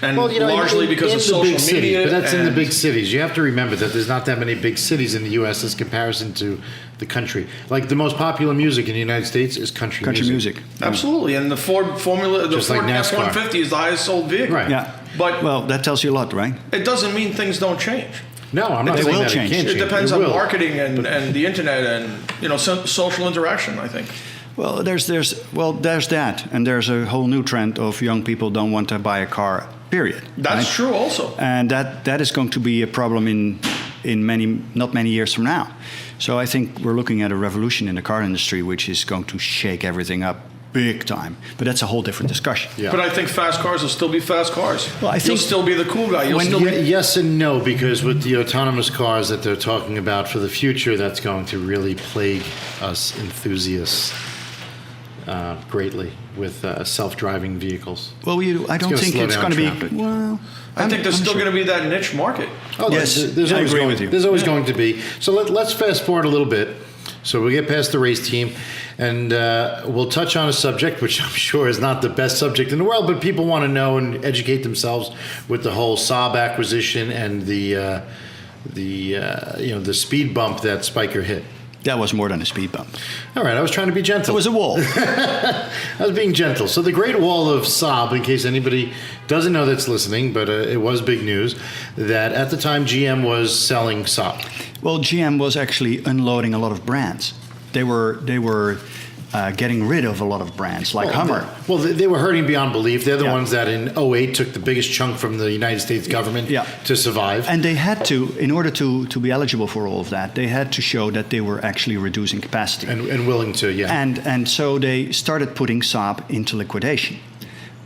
And largely because of in social the big cities, media. But that's in the big cities. You have to remember that there's not that many big cities in the U.S. as comparison to the country. Like the most popular music in the United States is country music. Absolutely, and the Ford like F-150 is the highest sold vehicle. Right. Yeah. But that tells you a lot, right? It doesn't mean things don't change. No, I'm not They saying will that change. it can't change. It depends It on will. marketing and the internet and social interaction, I think. Well, there's that, and there's a whole new trend of young people don't want to buy a car. Period. That's right? true, also. And that is going to be a problem in not many years from now. So I think we're looking at a revolution in the car industry, which is going to shake everything up big time. But that's a whole different discussion. Yeah. But I think fast cars will still be fast cars. Well, I think you'll still be the cool guy. Yes and no, because with the autonomous cars that they're talking about for the future, that's going to really plague us enthusiasts greatly with self-driving vehicles. Well, I don't think it's going to be. Traffic. Well, I think there's still going to be that niche market. Oh, yes, there's I always agree going, with you. There's always going to be. So let's fast forward a little bit. So we'll get past the race team, and we'll touch on a subject which I'm sure is not the best subject in the world, but people want to know and educate themselves with the whole Saab acquisition and the speed bump that Spyker hit. That was more than a speed bump. All right, I was trying to be gentle. It was a wall. I was being gentle. So the Great Wall of Saab, in case anybody doesn't know that's listening, but it was big news, that at the time GM was selling Saab. Well, GM was actually unloading a lot of brands. They were getting rid of a lot of brands, like Hummer. Well, they were hurting beyond belief. They're the ones that in 2008 took the biggest chunk from the United States government to survive. And they had to, in order to be eligible for all of that, they had to show that they were actually reducing capacity. And willing to, And so they started putting Saab into liquidation.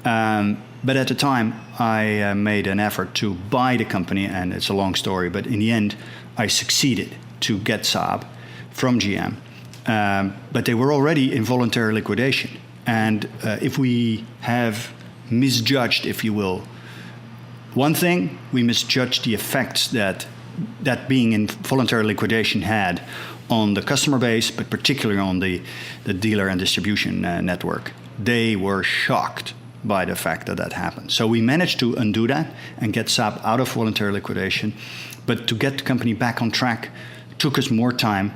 But at the time, I made an effort to buy the company, and it's a long story, but in the end, I succeeded to get Saab from GM. But they were already in voluntary liquidation. And if we have misjudged, if you will, one thing, we misjudged the effects that being in voluntary liquidation had on the customer base, but particularly on the dealer and distribution network. They were shocked by the fact that happened. So we managed to undo that and get Saab out of voluntary liquidation. But to get the company back on track took us more time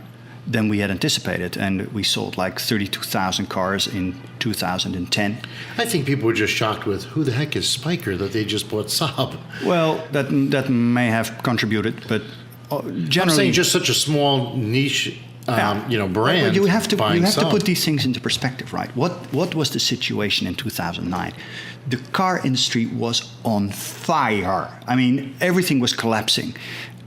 than we had anticipated. And we sold like 32,000 cars in 2010. I think people were just shocked with who the heck is Spyker that they just bought Saab. Well, that may have contributed, but generally, I'm saying just such a small niche, brand. Well, you have to Saab. put these things into perspective, right? What was the situation in 2009? The car industry was on fire. I mean, everything was collapsing.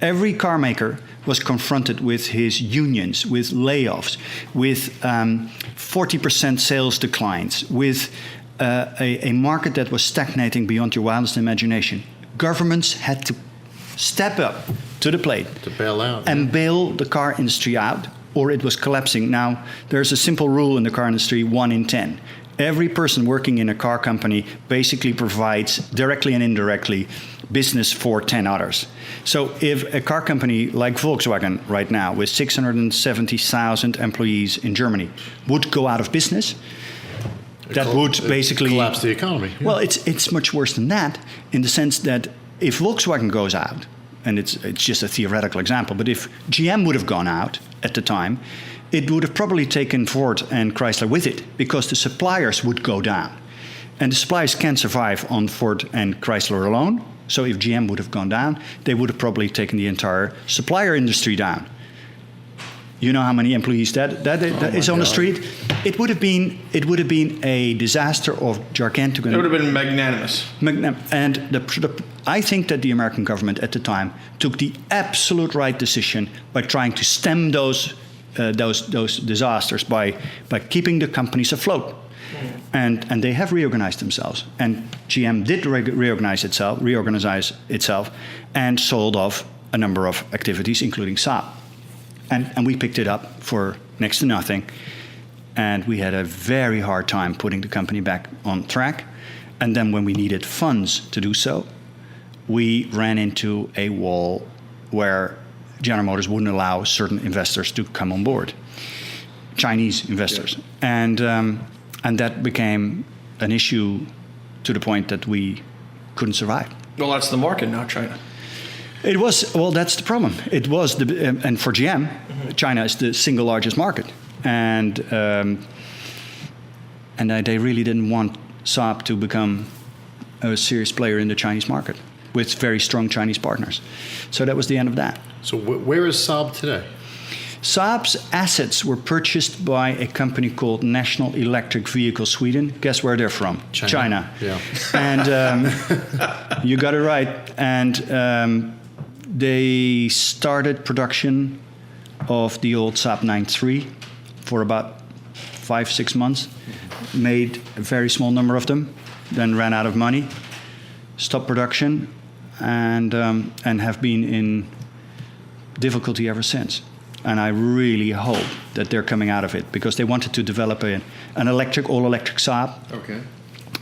Every car maker was confronted with his unions, with layoffs, with 40% sales declines, with a market that was stagnating beyond your wildest imagination. Governments had to step up to the plate to bail out and bail the car industry out, or it was collapsing. Now, there's a simple rule in the car industry: 1 in 10. Every person working in a car company basically provides, directly and indirectly, business for 10 others. So if a car company like Volkswagen right now, with 670,000 employees in Germany, would go out of business, that would basically collapse the economy. Yeah. Well, it's much worse than that, in the sense that if Volkswagen goes out, and it's just a theoretical example, but if GM would have gone out at the time, it would have probably taken Ford and Chrysler with it, because the suppliers would go down. And the suppliers can't survive on Ford and Chrysler alone. So if GM would have gone down, they would have probably taken the entire supplier industry down. You know how many employees that is on the street? It would have been a disaster of gigantic. It would have been magnanimous. And I think that the American government at the time took the absolute right decision by trying to stem those disasters by keeping the companies afloat. And they have reorganized themselves. And GM did reorganize itself and sold off a number of activities, including Saab. And we picked it up for next to nothing. And we had a very hard time putting the company back on track. And then when we needed funds to do so, we ran into a wall where General Motors wouldn't allow certain investors to come on board, Chinese investors. Yeah. And that became an issue to the point that we couldn't survive. Well, that's the market now, China. It was, well, that's the problem. It was, and for GM, China is the single largest market. And they really didn't want Saab to become a serious player in the Chinese market with very strong Chinese partners. So that was the end of that. So where is Saab today? Saab's assets were purchased by a company called National Electric Vehicle Sweden. Guess where they're from? China. Yeah. And you got it right. And they started production of the old Saab 9-3 for about 5-6 months. Made a very small number of them, then ran out of money, stopped production, and have been in difficulty ever since. And I really hope that they're coming out of it, because they wanted to develop an all-electric Saab. Okay.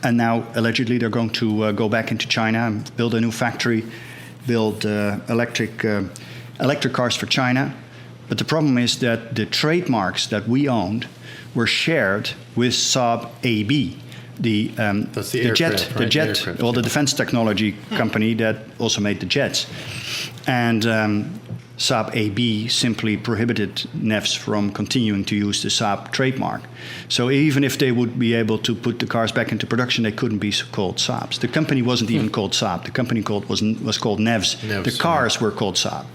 And now, allegedly, they're going to go back into China and build a new factory, build electric cars for China. But the problem is that the trademarks that we owned were shared with Saab AB, the defense technology company that also made the jets. And Saab AB simply prohibited NEVs from continuing to use the Saab trademark. So even if they would be able to put the cars back into production, they couldn't be called Saabs. The company wasn't even called Saab. The company was called NEVs. The cars were called Saab.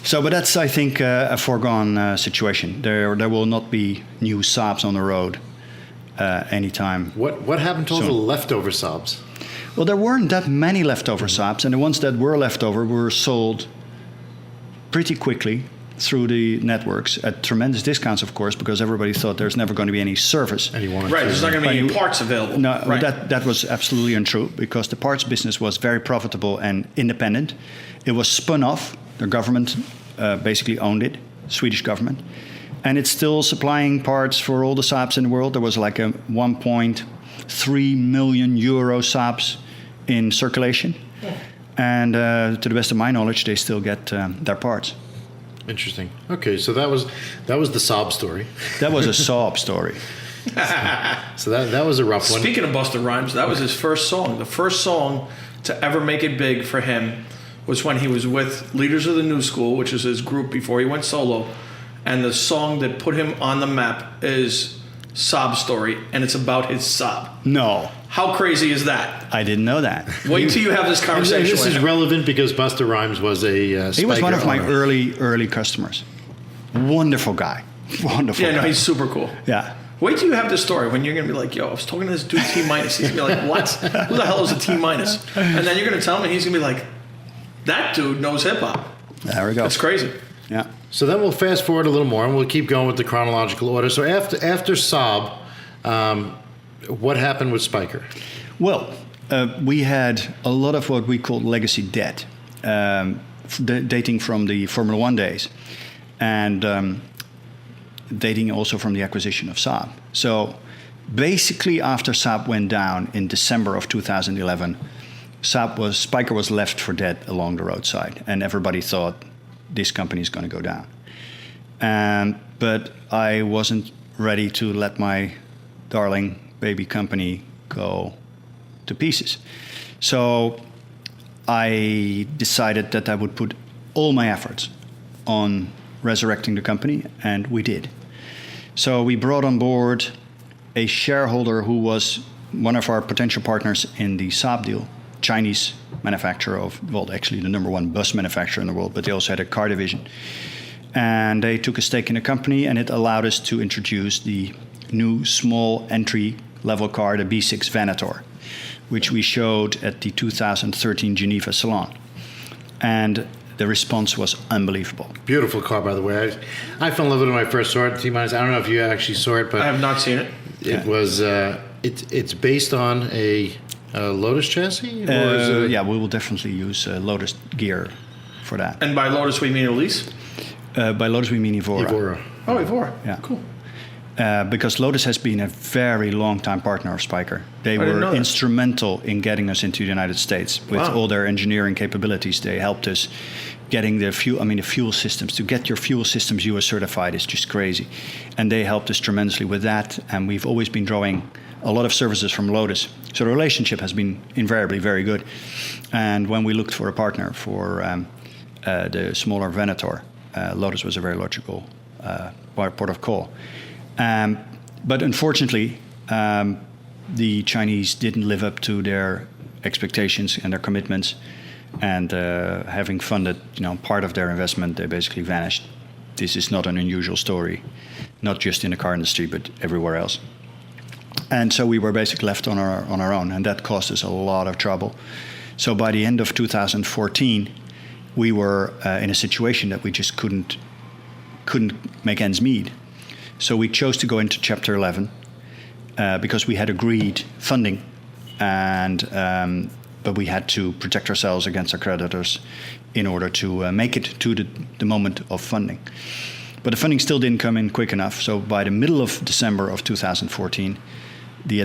So, but that's, I think, a foregone situation. There will not be new Saabs on the road anytime. What happened to all the leftover Saabs? Well, there weren't that many leftover Saabs, and the ones that were left over were sold pretty quickly through the networks at tremendous discounts, of course, because everybody thought there's never going to be any service. Right, there's not going to be any parts available. No, right. that was absolutely untrue, because the parts business was very profitable and independent. It was spun off. The government basically owned it, Swedish government. And it's still supplying parts for all the Saabs in the world. There was like a 1.3 million euro Saabs in circulation. Yeah. And to the best of my knowledge, they still get their parts. Interesting. Okay, so that was the Saab story. That was a Saab story. So that was a rough one. Speaking of Busta Rhymes, that was his first song. The first song to ever make it big for him was when he was with Leaders of the New School, which is his group before he went solo. and the song that put him on the map is Saab Story, and it's about his Saab. No, How crazy is that? I didn't know that. Wait till you have this conversation. This with is him. relevant because Busta Rhymes was a He was one of my owner. early customers. Wonderful guy. Wonderful Yeah, no, guy. he's super cool. Yeah. Wait till you have this story when you're going to be like, yo, I was talking to this dude T minus. He's going to be like, what? Who the hell is a T minus? And then you're going to tell him, and he's going to be like, that dude knows hip hop. There we go. That's crazy. Yeah. So then we'll fast forward a little more, and we'll keep going with the chronological order. So after Saab, what happened with Spyker? Well, we had a lot of what we call legacy debt, dating from the Formula One days, and dating also from the acquisition of Saab. So basically, after Saab went down in December of 2011, Spyker was left for dead along the roadside, and everybody thought this company is going to go down. But I wasn't ready to let my darling baby company go to pieces. So I decided that I would put all my efforts on resurrecting the company, and we did. So we brought on board a shareholder who was one of our potential partners in the Saab deal, Chinese manufacturer of, well, actually the number one bus manufacturer in the world, but they also had a car division. And they took a stake in the company, and it allowed us to introduce the new small entry-level car, the B6 Venator, which we showed at the 2013 Geneva Salon. And the response was unbelievable. Beautiful car, by the way. I fell in love with it when I first saw it. T-minus. I don't know if you actually saw it, but I have not seen it. it was. It's based on a Lotus chassis. Or is it Yeah, we will definitely use Lotus gear for that. And by Lotus, we mean Elise? By Lotus, we mean Evora. Evora. Oh, Evora. Yeah. Cool. Because Lotus has been a very long-time partner of Spyker. They didn't know were that. instrumental in getting us into the United States with Wow. all their engineering capabilities. They helped us getting the fuel systems. To get your fuel systems US certified is just crazy. And they helped us tremendously with that. And we've always been drawing a lot of services from Lotus. So the relationship has been invariably very good. And when we looked for a partner for the smaller Venator, Lotus was a very logical port of call. But unfortunately, the Chinese didn't live up to their expectations and their commitments, and having funded, part of their investment, they basically vanished. This is not an unusual story, not just in the car industry, but everywhere else. And so we were basically left on our own, and that caused us a lot of trouble. So by the end of 2014, we were in a situation that we just couldn't make ends meet. So we chose to go into Chapter 11 because we had agreed funding, but we had to protect ourselves against our creditors in order to make it to the moment of funding. But the funding still didn't come in quick enough. So by the middle of December of 2014, the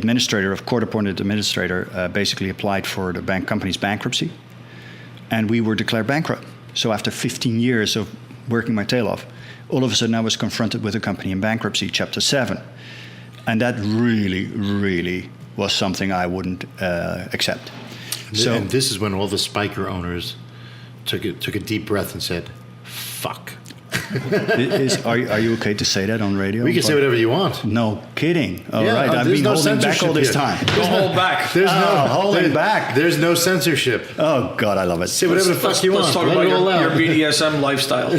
court-appointed administrator, basically applied for the company's bankruptcy, and we were declared bankrupt. So after 15 years of working my tail off, all of a sudden I was confronted with a company in bankruptcy, Chapter 7. And that really, really was something I wouldn't accept. And this is when all the Spyker owners took a deep breath and said, "Fuck." Are you okay to say that on radio? We can say whatever you want. No kidding. All Yeah, right, I've there's been no holding back all censorship this here. time. Don't hold back. There's holding back. There's no censorship. Oh, God, I love it. Say whatever the fuck you want. Let's talk Let about it all your out. BDSM lifestyle.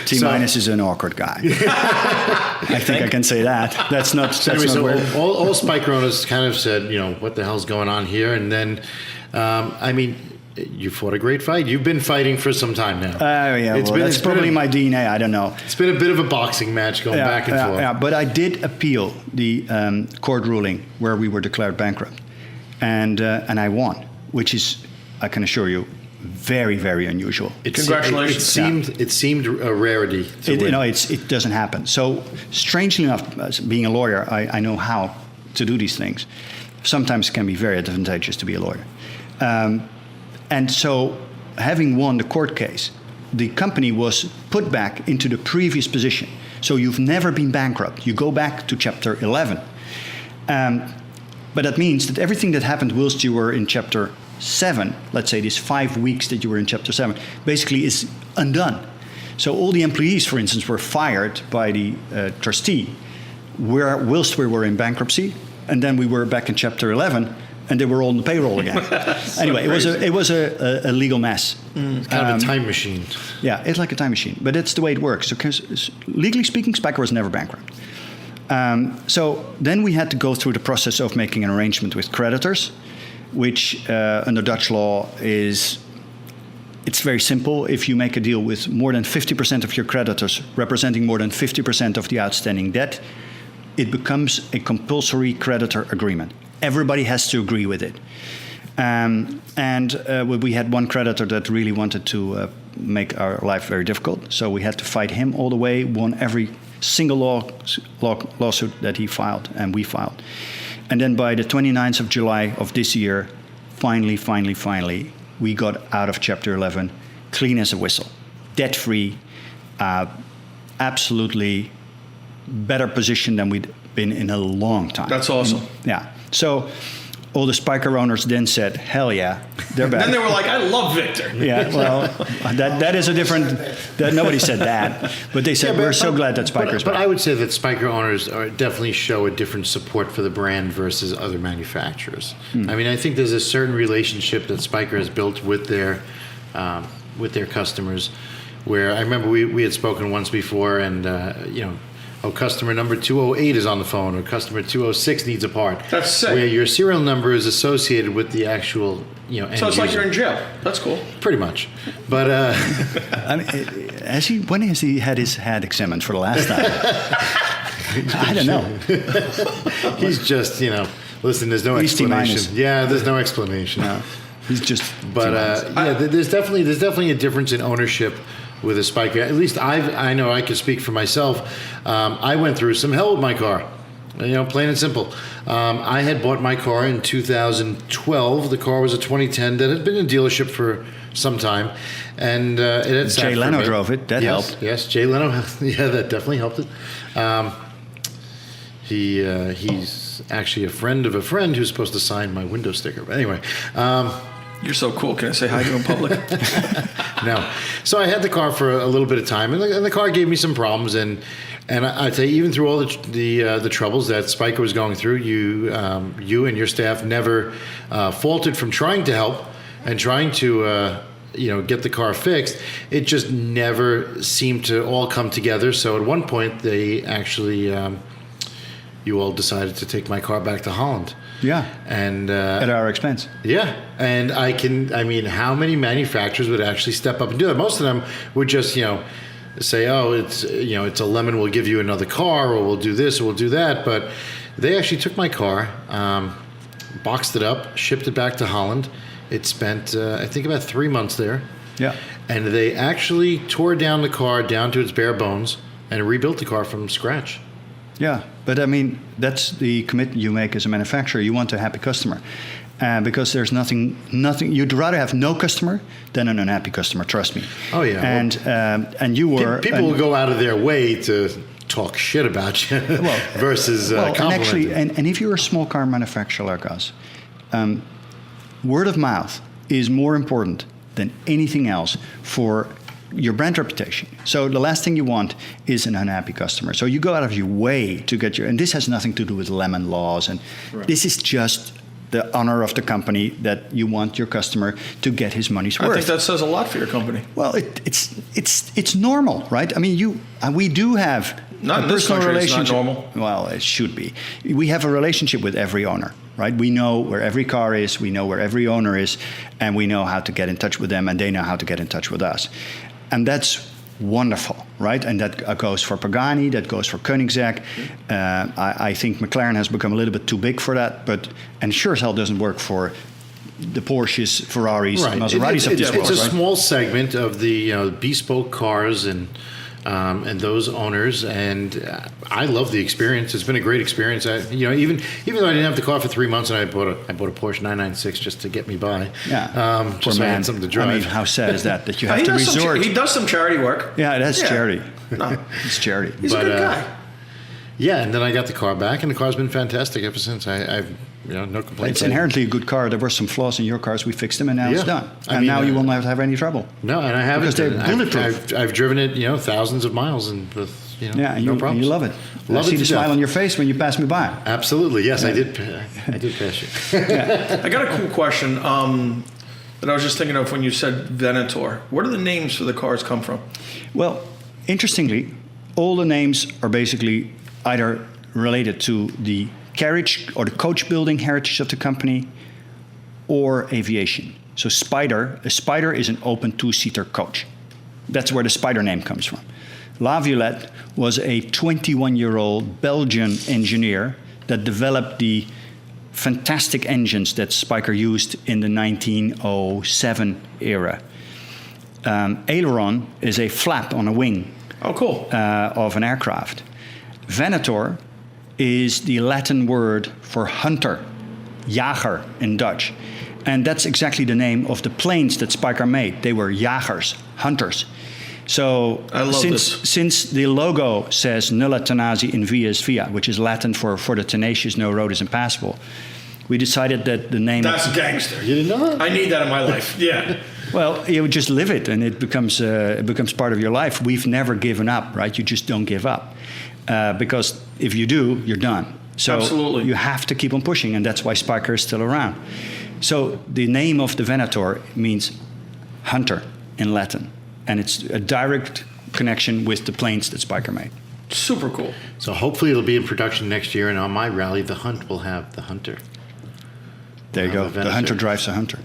T-minus is an awkward guy. I think I can say that. That's not Anyway, so weird. all Spyker owners kind of said, what the hell's going on here? And then, you fought a great fight. You've been fighting for some time now. That's probably my DNA. I don't know. It's been a bit of a boxing match going back and forth. Yeah, but I did appeal the court ruling where we were declared bankrupt, and I won, which is, I can assure you, very, very unusual. Congratulations. It seemed a rarity. To win. It doesn't happen. So strangely enough, as being a lawyer, I know how to do these things. Sometimes it can be very advantageous to be a lawyer. And so, having won the court case, the company was put back into the previous position. So you've never been bankrupt. You go back to Chapter 11. But that means that everything that happened whilst you were in Chapter 7, let's say these 5 weeks that you were in Chapter 7, basically is undone. So all the employees, for instance, were fired by the trustee whilst we were in bankruptcy, and then we were back in Chapter 11, and they were all on the payroll again. Anyway, it was a legal mess. It's kind of a time machine. Yeah, it's like a time machine, but that's the way it works. Because legally speaking, Spyker was never bankrupt. So then we had to go through the process of making an arrangement with creditors, which under Dutch law it's very simple. If you make a deal with more than 50% of your creditors, representing more than 50% of the outstanding debt, it becomes a compulsory creditor agreement. Everybody has to agree with it. We had one creditor that really wanted to make our life very difficult, so we had to fight him all the way, won every single lawsuit that he filed and we filed. And then by the 29th of July of this year, finally, we got out of Chapter 11 clean as a whistle, debt-free, absolutely better position than we'd been in a long time. That's awesome. Yeah. So all the Spyker owners then said, hell yeah, they're back. Then they were like, I love Victor. Yeah, well, that is a different, nobody said that, but they said, we're so glad that Spyker's back. But I would say that Spyker owners definitely show a different support for the brand versus other manufacturers. I mean, I think there's a certain relationship that Spyker has built with their customers, where I remember we had spoken once before, and customer number 208 is on the phone, or customer 206 needs a part. That's sick. Where your serial number is associated with the actual, end So it's like user. you're in jail. That's cool. Pretty much. But I mean, when has he had his head examined for the last time? I don't know. he's just, listen, there's no He's explanation. T-minus. Yeah, there's no explanation. No, he's just. But there's definitely a difference in ownership with a Spyker. At least I know I can speak for myself. I went through some hell with my car. Plain and simple. I had bought my car in 2012. The car was a 2010 that had been in dealership for some time, and it had sat Jay for Leno a bit. drove it. That helped. Yes, Jay Leno. Yeah, that definitely helped it. He's actually a friend of a friend who's supposed to sign my window sticker. But anyway. You're so cool. Can I say hi to you in public? No. So I had the car for a little bit of time, and the car gave me some problems. And I tell you, even through all the troubles that Spyker was going through, you and your staff never faltered from trying to help and trying to get the car fixed. It just never seemed to all come together. So at one point, they actually you all decided to take my car back to Holland. Yeah. And at our expense. Yeah. And how many manufacturers would actually step up and do that? Most of them would just, say, oh, it's a lemon, we'll give you another car, or we'll do this, or we'll do that. But they actually took my car, boxed it up, shipped it back to Holland. It spent, I think, about 3 months there. Yeah. And they actually tore down the car down to its bare bones and rebuilt the car from scratch. Yeah, but I mean, that's the commitment you make as a manufacturer. You want a happy customer. Because there's nothing. You'd rather have no customer than an unhappy customer. Trust me. Oh yeah. And you were. People will go out of their way to talk shit about you versus complimenting. And if you're a small car manufacturer like us, word of mouth is more important than anything else for your brand reputation. So the last thing you want is an unhappy customer. So you go out of your way to get and this has nothing to do with lemon laws, and this is just the honor of the company that you want your customer to get his money's worth. I think that says a lot for your company. Well, it's normal, right? I mean, we do have not a in this personal country, it's relationship. not normal. Well, it should be. We have a relationship with every owner, right? We know where every car is, we know where every owner is, and we know how to get in touch with them, and they know how to get in touch with us. And that's wonderful, right? And that goes for Pagani, that goes for Koenigsegg. I think McLaren has become a little bit too big for that, and sure as hell doesn't work for the Porsches, Ferraris, Maseratis of this world. It's a small segment of the bespoke cars and those owners, and I love the experience. It's been a great experience. Even though I didn't have the car for 3 months, and I bought a Porsche 996 just to get me by. Yeah, just so I had something to drive. I mean, how sad is that you have to resort? He does some charity work. Yeah, that's charity. No, it's charity. He's a good guy. Yeah, and then I got the car back, and the car's been fantastic ever since. I've no complaints. It's inherently a good car. There were some flaws in your cars. We fixed them, and now it's Yeah. done. I And mean, now you will not have any trouble. No, and I haven't. Because they're bulletproof. I've driven it, thousands of miles, and with Yeah, and no you problems. love it. Love I see it the to smile death. on your face when you pass me by. Absolutely, yes, I did. I did pass you. I got a cool question that I was just thinking of when you said Venator. Where do the names for the cars come from? Well, interestingly, all the names are basically either related to the carriage or the coach building heritage of the company or aviation. So a Spider is an open two-seater coach. That's where the Spider name comes from. La Violette was a 21-year-old Belgian engineer that developed the fantastic engines that Spyker used in the 1907 era. Aileron is a flap on a wing Oh, cool. of an aircraft. Venator is the Latin word for hunter, jager in Dutch. And that's exactly the name of the planes that Spyker made. They were jagers, hunters. So I love since the logo says nulla tenasi in via is via, which is Latin for the tenacious, no road is impassable, we decided that the name... That's gangster. You didn't know that? I need that in my life. Yeah. Well, you just live it, and it becomes part of your life. We've never given up, right? You just don't give up, because if you do, you're done. So Absolutely. you have to keep on pushing, and that's why Spyker is still around. So the name of the Venator means hunter in Latin, and it's a direct connection with the planes that Spyker made. Super cool. So hopefully it'll be in production next year, and on my rally, the Hunt will have the Hunter. There you Now go. the The hunter Venator. drives the hunter.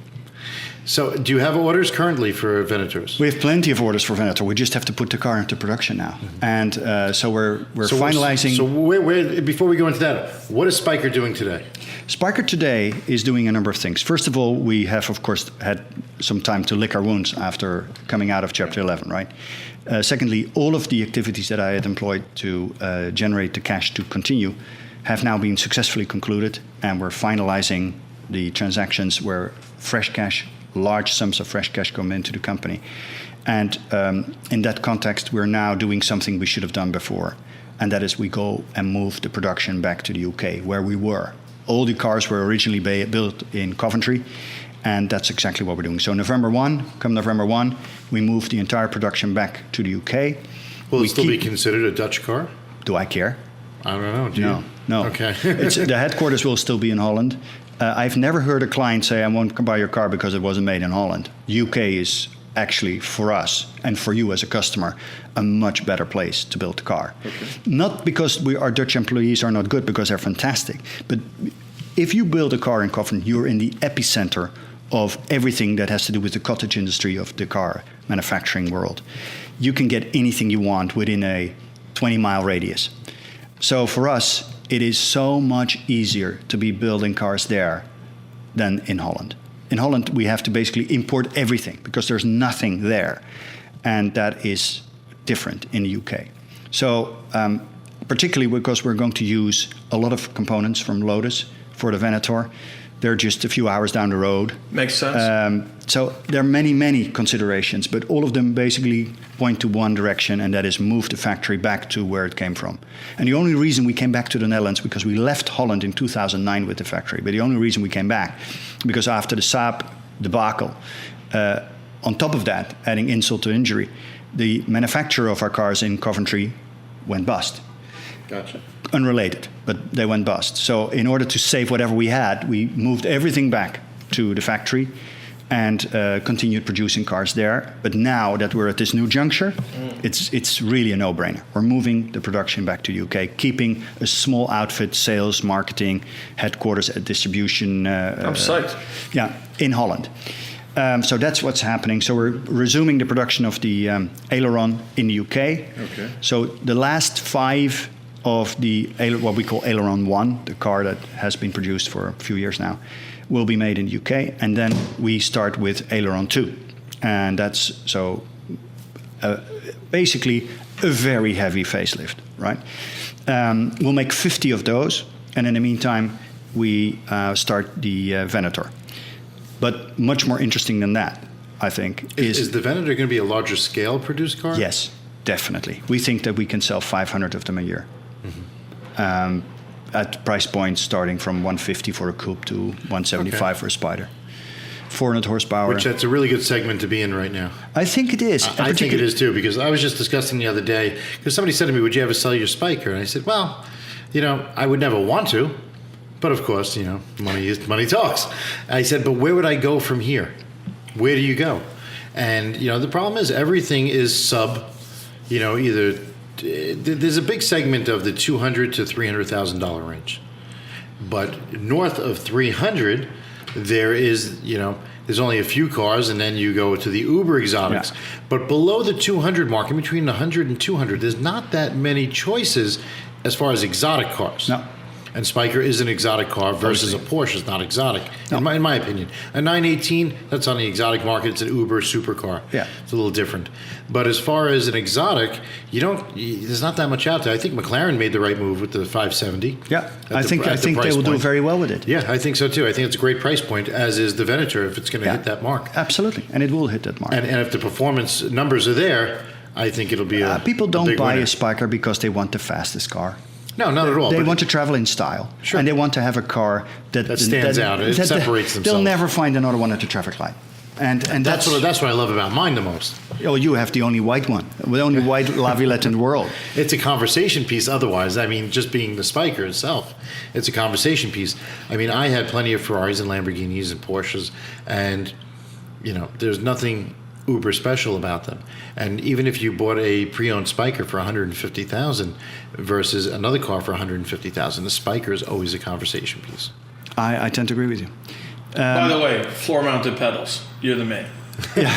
So do you have orders currently for Venators? We have plenty of orders for Venator. We just have to put the car into production now, and so we're finalizing. So where, before we go into that, what is Spyker doing today? Spyker today is doing a number of things. First of all, we have, of course, had some time to lick our wounds after coming out of Chapter 11, right? Secondly, all of the activities that I had employed to generate the cash to continue have now been successfully concluded, and we're finalizing the transactions where fresh cash, large sums of fresh cash come into the company. And in that context, we're now doing something we should have done before, and that is we go and move the production back to the UK, where we were. All the cars were originally built in Coventry, and that's exactly what we're doing. So November 1, we move the entire production back to the UK. Will We it still be keep- considered a Dutch car? Do I care? I don't know. Do you? No. Okay. The headquarters will still be in Holland. I've never heard a client say, I won't buy your car because it wasn't made in Holland. UK is actually, for us and for you as a customer, a much better place to build the car. Okay. Not because our Dutch employees are not good, because they're fantastic. But if you build a car in Coventry, you're in the epicenter of everything that has to do with the cottage industry of the car manufacturing world. You can get anything you want within a 20-mile radius. So for us, it is so much easier to be building cars there than in Holland. In Holland, we have to basically import everything because there's nothing there. And that is different in the UK. So particularly because we're going to use a lot of components from Lotus for the Venator. They're just a few hours down the road. Makes sense. So there are many, many considerations, but all of them basically point to one direction, and that is move the factory back to where it came from. And the only reason we came back to the Netherlands, because we left Holland in 2009 with the factory, but the only reason we came back, because after the Saab debacle, on top of that, adding insult to injury, the manufacturer of our cars in Coventry went bust. Gotcha. Unrelated, but they went bust. So in order to save whatever we had, we moved everything back to the factory and continued producing cars there. But now that we're at this new juncture, it's really a no-brainer. We're moving the production back to the UK, keeping a small outfit, sales, marketing, headquarters, distribution. I'm psyched. Yeah, in Holland. So that's what's happening. So we're resuming the production of the aileron in the UK. Okay. So the last 5 of the what we call aileron 1, the car that has been produced for a few years now, will be made in the UK, and then we start with aileron 2, and that's basically a very heavy facelift, right? We'll make 50 of those, and in the meantime, we start the Venator. But much more interesting than that, I think, Is the Venator going to be a larger scale produced car? Yes, definitely. We think that we can sell 500 of them a year. at price points starting from 150 for a coupe to 175 for a Spider. 400 horsepower. Which that's a really good segment to be in right now. I think it is. I think it is too, because I was just discussing the other day, because somebody said to me, would you ever sell your Spyker? And I said, well, I would never want to, but of course, money talks. I said, but where would I go from here? Where do you go? And, the problem is everything is sub, either there's a big segment of the $200,000 to $300,000 range, but north of 300, there is, there's only a few cars, and then you go to the uber exotics. Yeah. But below the 200 mark, in between 100 and 200, there's not that many choices as far as exotic cars. No. And Spyker is an exotic car versus a Porsche is not exotic, in my opinion. A 918, that's on the exotic market. It's an Uber supercar. Yeah. It's a little different. But as far as an exotic, there's not that much out there. I think McLaren made the right move with the 570. Yeah, I think they will do very well with it. Yeah, I think so too. I think it's a great price point, as is the Venator, if it's going to hit that mark. Absolutely, and it will hit that mark. And if the performance numbers are there, I think it'll be people don't buy winner. a Spyker because they want the fastest car. No, not at all. They want to travel in style. Sure. And they want to have a car that stands out. It separates themselves. They'll never find another one at the traffic light. And that's what I love about mine the most. Oh, you have the only white one. The only white La Villette in the world. It's a conversation piece otherwise. I mean, just being the Spyker itself, it's a conversation piece. I mean, I had plenty of Ferraris and Lamborghinis and Porsches, and, there's nothing uber special about them. And even if you bought a pre-owned Spyker for $150,000 versus another car for $150,000, the Spyker is always a conversation piece. I tend to agree with you. By the way, floor-mounted pedals. You're the man. Yeah,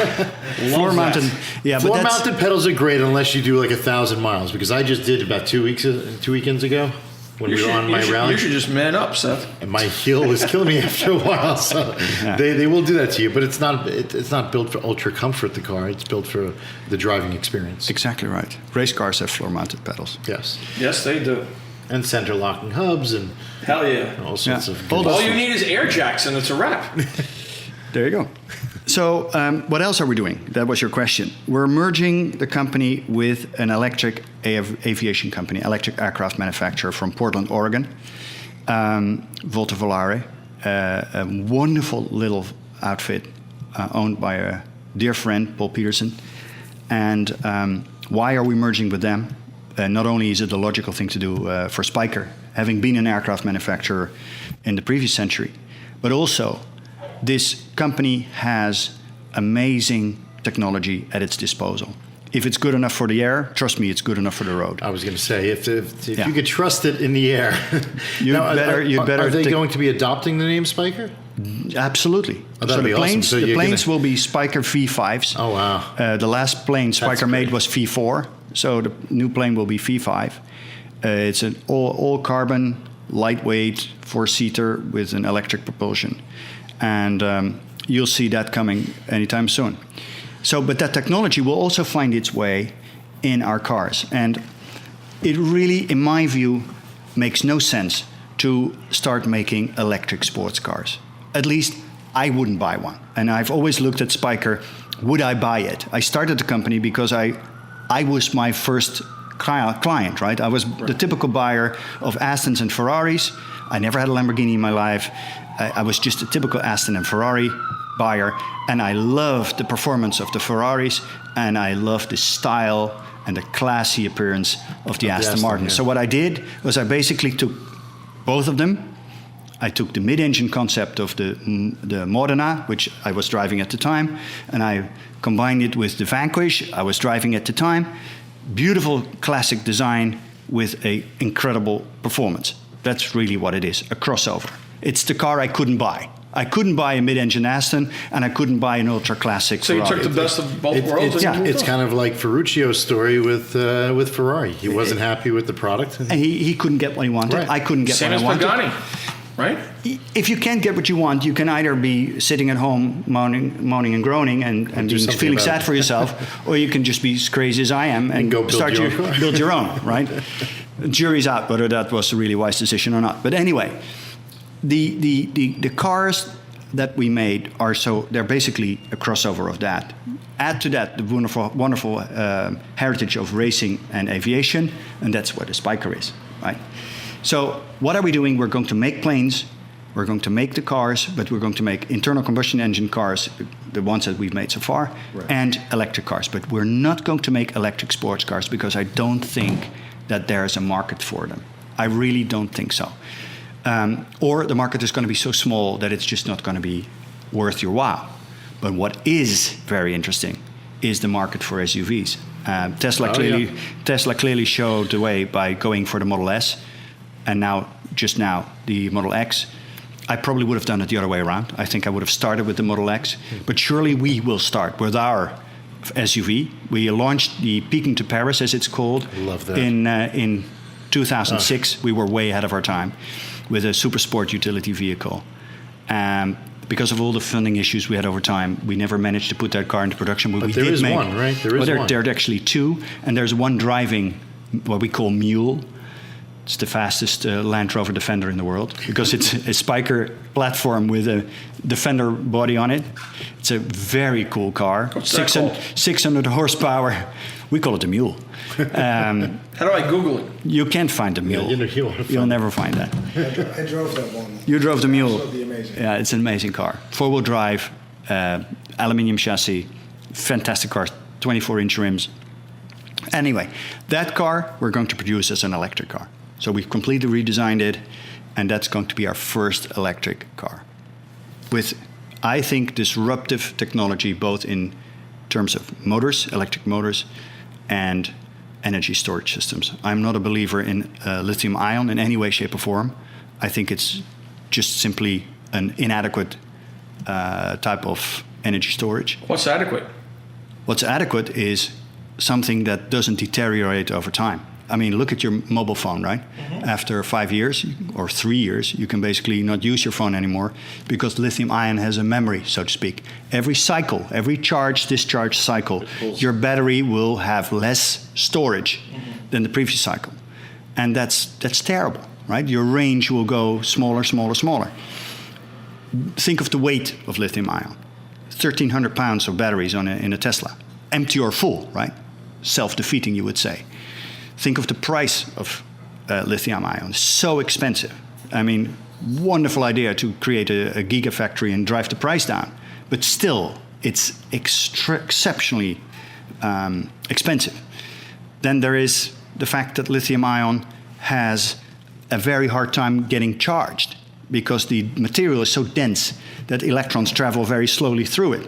floor-mounted. Yeah, but floor-mounted pedals are great unless you do like 1,000 miles, because I just did about 2 weekends ago. When we were on my rally. You should just man up, Seth. And my heel was killing me after a while. So they will do that to you, but it's not built for ultra comfort. The car, it's built for the driving experience. Exactly right. Race cars have floor-mounted pedals. Yes. Yes, they do. And center locking hubs and hell yeah, all sorts of. All you need is air jacks, and it's a wrap. There you go. So what else are we doing? That was your question. We're merging the company with an electric aviation company, electric aircraft manufacturer from Portland, Oregon, Volta Volare, a wonderful little outfit owned by a dear friend, Paul Peterson. And why are we merging with them? Not only is it the logical thing to do for Spyker, having been an aircraft manufacturer in the previous century, but also this company has amazing technology at its disposal. If it's good enough for the air, trust me, it's good enough for the road. I was going to say, if you could trust it in the air. Are they going to be adopting the name Spyker? Absolutely. Oh, that'd be planes, awesome. So the planes will be Spyker V5s. Oh, wow. The last plane Spyker made was V4, so the new plane will be V5. It's an all-carbon, lightweight, four-seater with an electric propulsion. And you'll see that coming anytime soon. But that technology will also find its way in our cars. And it really, in my view, makes no sense to start making electric sports cars. At least I wouldn't buy one. And I've always looked at Spyker, would I buy it? I started the company because I was my first client, right? I was the typical buyer of Astons and Ferraris. I never had a Lamborghini in my life. I was just a typical Aston and Ferrari buyer, and I loved the performance of the Ferraris, and I loved the style and the classy appearance of the Aston Martin. Yeah. So what I did was I basically took both of them. I took the mid-engine concept of the Modena, which I was driving at the time, and I combined it with the Vanquish I was driving at the time. Beautiful classic design with an incredible performance. That's really what it is, a crossover. It's the car I couldn't buy. I couldn't buy a mid-engine Aston, and I couldn't buy an ultra-classic Ferrari. So you took the best of both worlds? It's kind of like Ferruccio's story with Ferrari. He wasn't happy with the product. And he couldn't get what he wanted. Right. I couldn't get what I wanted. Same as Pagani, right? If you can't get what you want, you can either be sitting at home moaning and groaning and feeling sad for yourself, or you can just be as crazy as I am and go build your own, right? The jury's out whether that was a really wise decision or not. But anyway, the cars that we made they're basically a crossover of that. Add to that the wonderful heritage of racing and aviation, and that's what the Spyker is, right? So what are we doing? We're going to make planes, we're going to make the cars, but we're going to make internal combustion engine cars, the ones that we've made so far, and electric cars. But we're not going to make electric sports cars because I don't think that there is a market for them. I really don't think so. Or the market is going to be so small that it's just not going to be worth your while. But what is very interesting is the market for SUVs. Tesla clearly showed the way by going for the Model S, and just now the Model X. I probably would have done it the other way around. I think I would have started with the Model X, but surely we will start with our SUV. We launched the Peking to Paris, as it's called. Love that. In 2006. We were way ahead of our time with a super sport utility vehicle. Because of all the funding issues we had over time, we never managed to put that car into production. But there is one, right? There is one. There are actually two, and there's one driving what we call Muller. It's the fastest Land Rover Defender in the world because it's a Spyker platform with a Defender body on it. It's a very cool car. 600 horsepower. We call it the Mule. How do I Google it? You can't find the Mule. You'll never find that. I drove that one. You drove the Mule. Absolutely amazing. Yeah, it's an amazing car. 4-wheel drive, aluminium chassis, fantastic car, 24-inch rims. Anyway, that car we're going to produce as an electric car. So we've completely redesigned it, and that's going to be our first electric car. With, I think, disruptive technology, both in terms of motors, electric motors, and energy storage systems. I'm not a believer in lithium ion in any way, shape, or form. I think it's just simply an inadequate type of energy storage. What's adequate? What's adequate is something that doesn't deteriorate over time. I mean, look at your mobile phone, right? Mm-hmm. After 5 years or 3 years, you can basically not use your phone anymore because lithium ion has a memory, so to speak. Every cycle, every charge-discharge cycle, your battery will have less storage than the previous cycle. And that's terrible, right? Your range will go smaller, smaller, smaller. Think of the weight of lithium ion. 1,300 pounds of batteries in a Tesla. Empty or full, right? Self-defeating, you would say. Think of the price of lithium ion. So expensive. I mean, wonderful idea to create a gigafactory and drive the price down. But still, it's exceptionally expensive. Then there is the fact that lithium ion has a very hard time getting charged because the material is so dense that electrons travel very slowly through it.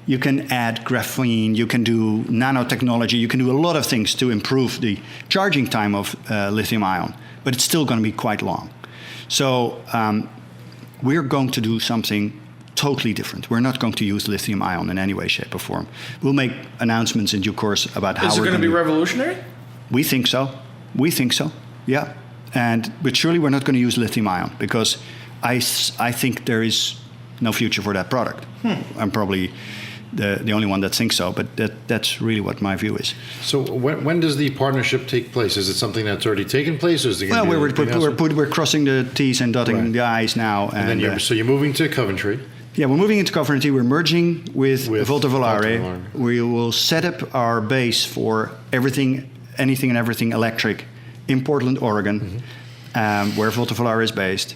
You can add graphene, you can do nanotechnology, you can do a lot of things to improve the charging time of lithium ion, but it's still going to be quite long. So we're going to do something totally different. We're not going to use lithium ion in any way, shape, or form. We'll make announcements in due course about how we're going to... Is it going to be revolutionary? We think so. We think so, yeah. But surely we're not going to use lithium ion because I think there is no future for that product. I'm probably the only one that thinks so, but that's really what my view is. So when does the partnership take place? Is it something that's already taken place, or is it going to be we're crossing the T's and dotting the I's now. And then so you're moving to Coventry. Yeah, we're moving into Coventry. We're merging with Volta Volare. We will set up our base for anything and everything electric in Portland, Oregon, where Volta Volare is based.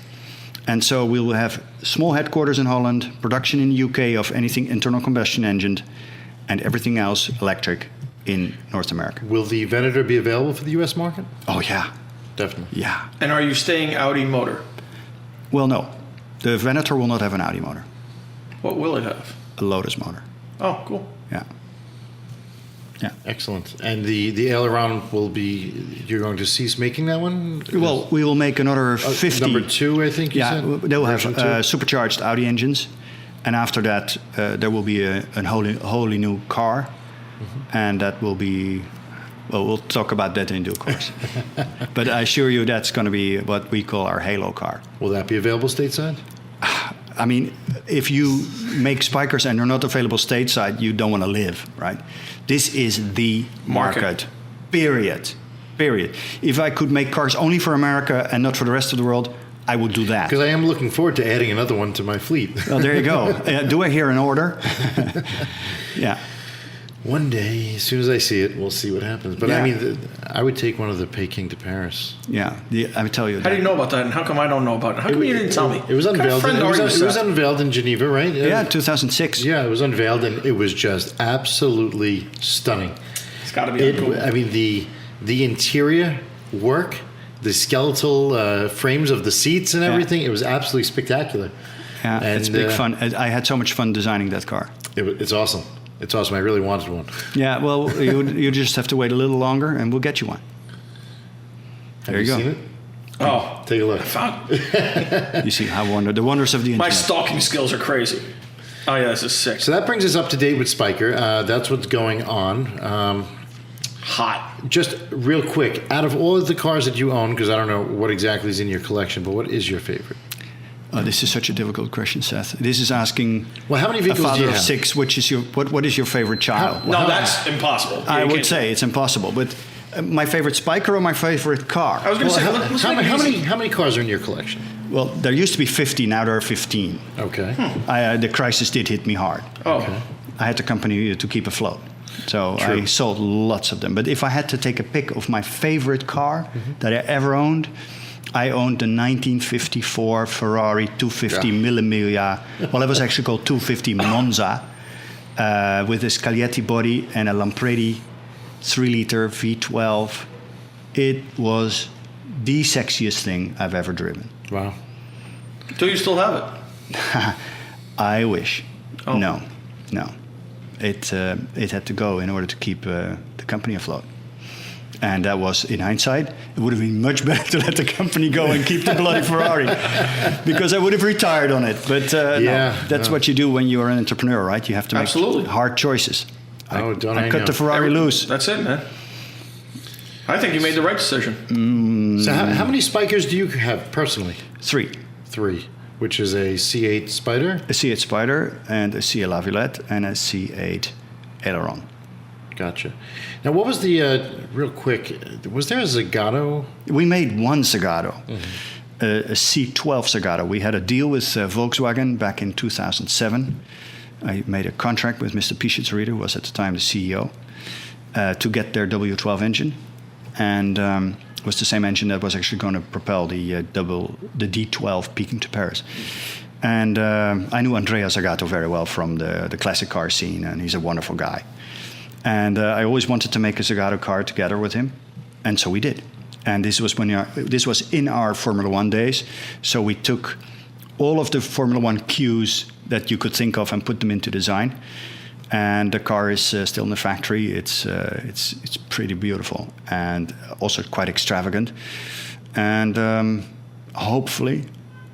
And so we will have small headquarters in Holland, production in the UK of anything internal combustion engine, and everything else electric in North America. Will the Venator be available for the US market? Oh, yeah. Definitely. Yeah. And are you staying Audi motor? Well, no. The Venator will not have an Audi motor. What will it have? A Lotus motor. Oh, cool. Yeah. Yeah. Excellent. And the aileron will be, you're going to cease making that one? Well, we will make another 50. Number 2, I think you said? Yeah, they'll have supercharged Audi engines. And after that, there will be a wholly new car. And that will be, well, we'll talk about that in due course. But I assure you that's going to be what we call our Halo car. Will that be available stateside? I mean, if you make Spykers and they're not available stateside, you don't want to live, right? This is the market. Period. If I could make cars only for America and not for the rest of the world, I would do that. Because I am looking forward to adding another one to my fleet. Well, there you go. Do I hear an order? Yeah. One day, as soon as I see it, we'll see what happens. But Yeah. I mean, I would take one of the Peking to Paris. Yeah, I would tell you. How do you know about that? And how come I don't know about it? How come you didn't tell me? It was What kind of unveiled. friend are you, It was Seth? unveiled in Geneva, right? Yeah, 2006. Yeah, it was unveiled, and it was just absolutely stunning. It's got to be cool. I mean, the interior work, the skeletal frames of the seats and everything, it was absolutely spectacular. Yeah, it's And, big fun. I had so much fun designing that car. It's awesome. It's awesome. I really wanted one. Yeah, well, you just have to wait a little longer, and we'll get you one. There you go. Seen it? Oh, Take a look. I found You see how the wonders of the my internet. stalking skills are crazy. Oh yeah, this is sick. So that brings us up to date with Spyker. That's what's going on. Hot. Just real quick, out of all of the cars that you own, because I don't know what exactly is in your collection, but what is your favorite? This is such a difficult question, Seth. This is asking Well, how many a vehicles do father you of have? 6, which is what is your favorite child? No, that's impossible. I You would can't- say it's impossible. But my favorite Spyker or my favorite car? I was going to Well, say, let's make it easy. how many cars are in your collection? Well, there used to be 50, now there are 15. Okay. The crisis did hit me hard. Oh, Okay. I had the company to keep afloat. So True. I sold lots of them. But if I had to take a pick of my favorite car that I ever owned, I owned the 1954 Ferrari 250 Yeah. Mille Miglia. Well, it was actually called 250 Monza with a Scaglietti body and a Lampredi 3-liter V12. It was the sexiest thing I've ever driven. Wow. do you still have it? I wish. Oh. No. It had to go in order to keep the company afloat. And that was, in hindsight, it would have been much better to let the company go and keep the bloody Ferrari, because I would have retired on it. But Yeah, no, that's no. what you do when you are an entrepreneur, right? You have to make Absolutely. hard choices. Oh, don't I cut know. the Ferrari loose. That's it, man. I think you made the right decision. So how many Spykers do you have personally? 3. 3, which is a C8 Spider. A C8 Spider and a C8 La Villette and a C8 Aileron. Gotcha. Now, what was the real quick? Was there a Zagato? We made one Zagato, a C12 Zagato. We had a deal with Volkswagen back in 2007. I made a contract with Mr. Pischitz-Rieder, who was at the time the CEO, to get their W12 engine. And it was the same engine that was actually going to propel the D12 Peking to Paris. And I knew Andrea Zagato very well from the classic car scene, and he's a wonderful guy. And I always wanted to make a Zagato car together with him, and so we did. And this was in our Formula One days, so we took all of the Formula One cues that you could think of and put them into design. And the car is still in the factory. It's pretty beautiful and also quite extravagant. And hopefully,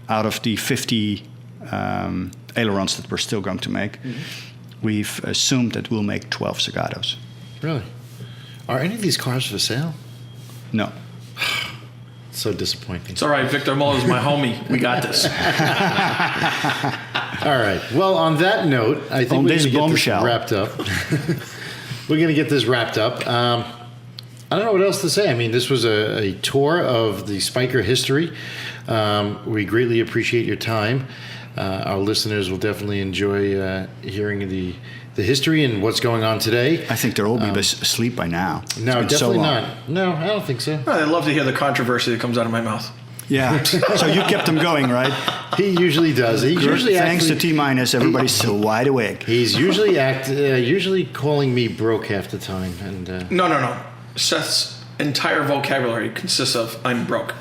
out of the 50 ailerons that we're still going to make, we've assumed that we'll make 12 Zagatos. Really? Are any of these cars for sale? No. So disappointing. It's all right. Victor Muller's my homie. We got this. All right. Well, on that note, I think On we're this going to get bombshell. this wrapped up. We're going to get this wrapped up. I don't know what else to say. I mean, this was a tour of the Spyker history. We greatly appreciate your time. Our listeners will definitely enjoy hearing the history and what's going on today. I think they'll all be asleep by now. It's No, been so definitely long. not. No, I don't think so. I'd love to hear the controversy that comes out of my mouth. Yeah. So you kept them going, right? He usually does. He's usually Thanks actually, to T-minus, everybody's still wide awake. He's usually usually calling me broke half the time, and No. Seth's entire vocabulary consists of "I'm broke."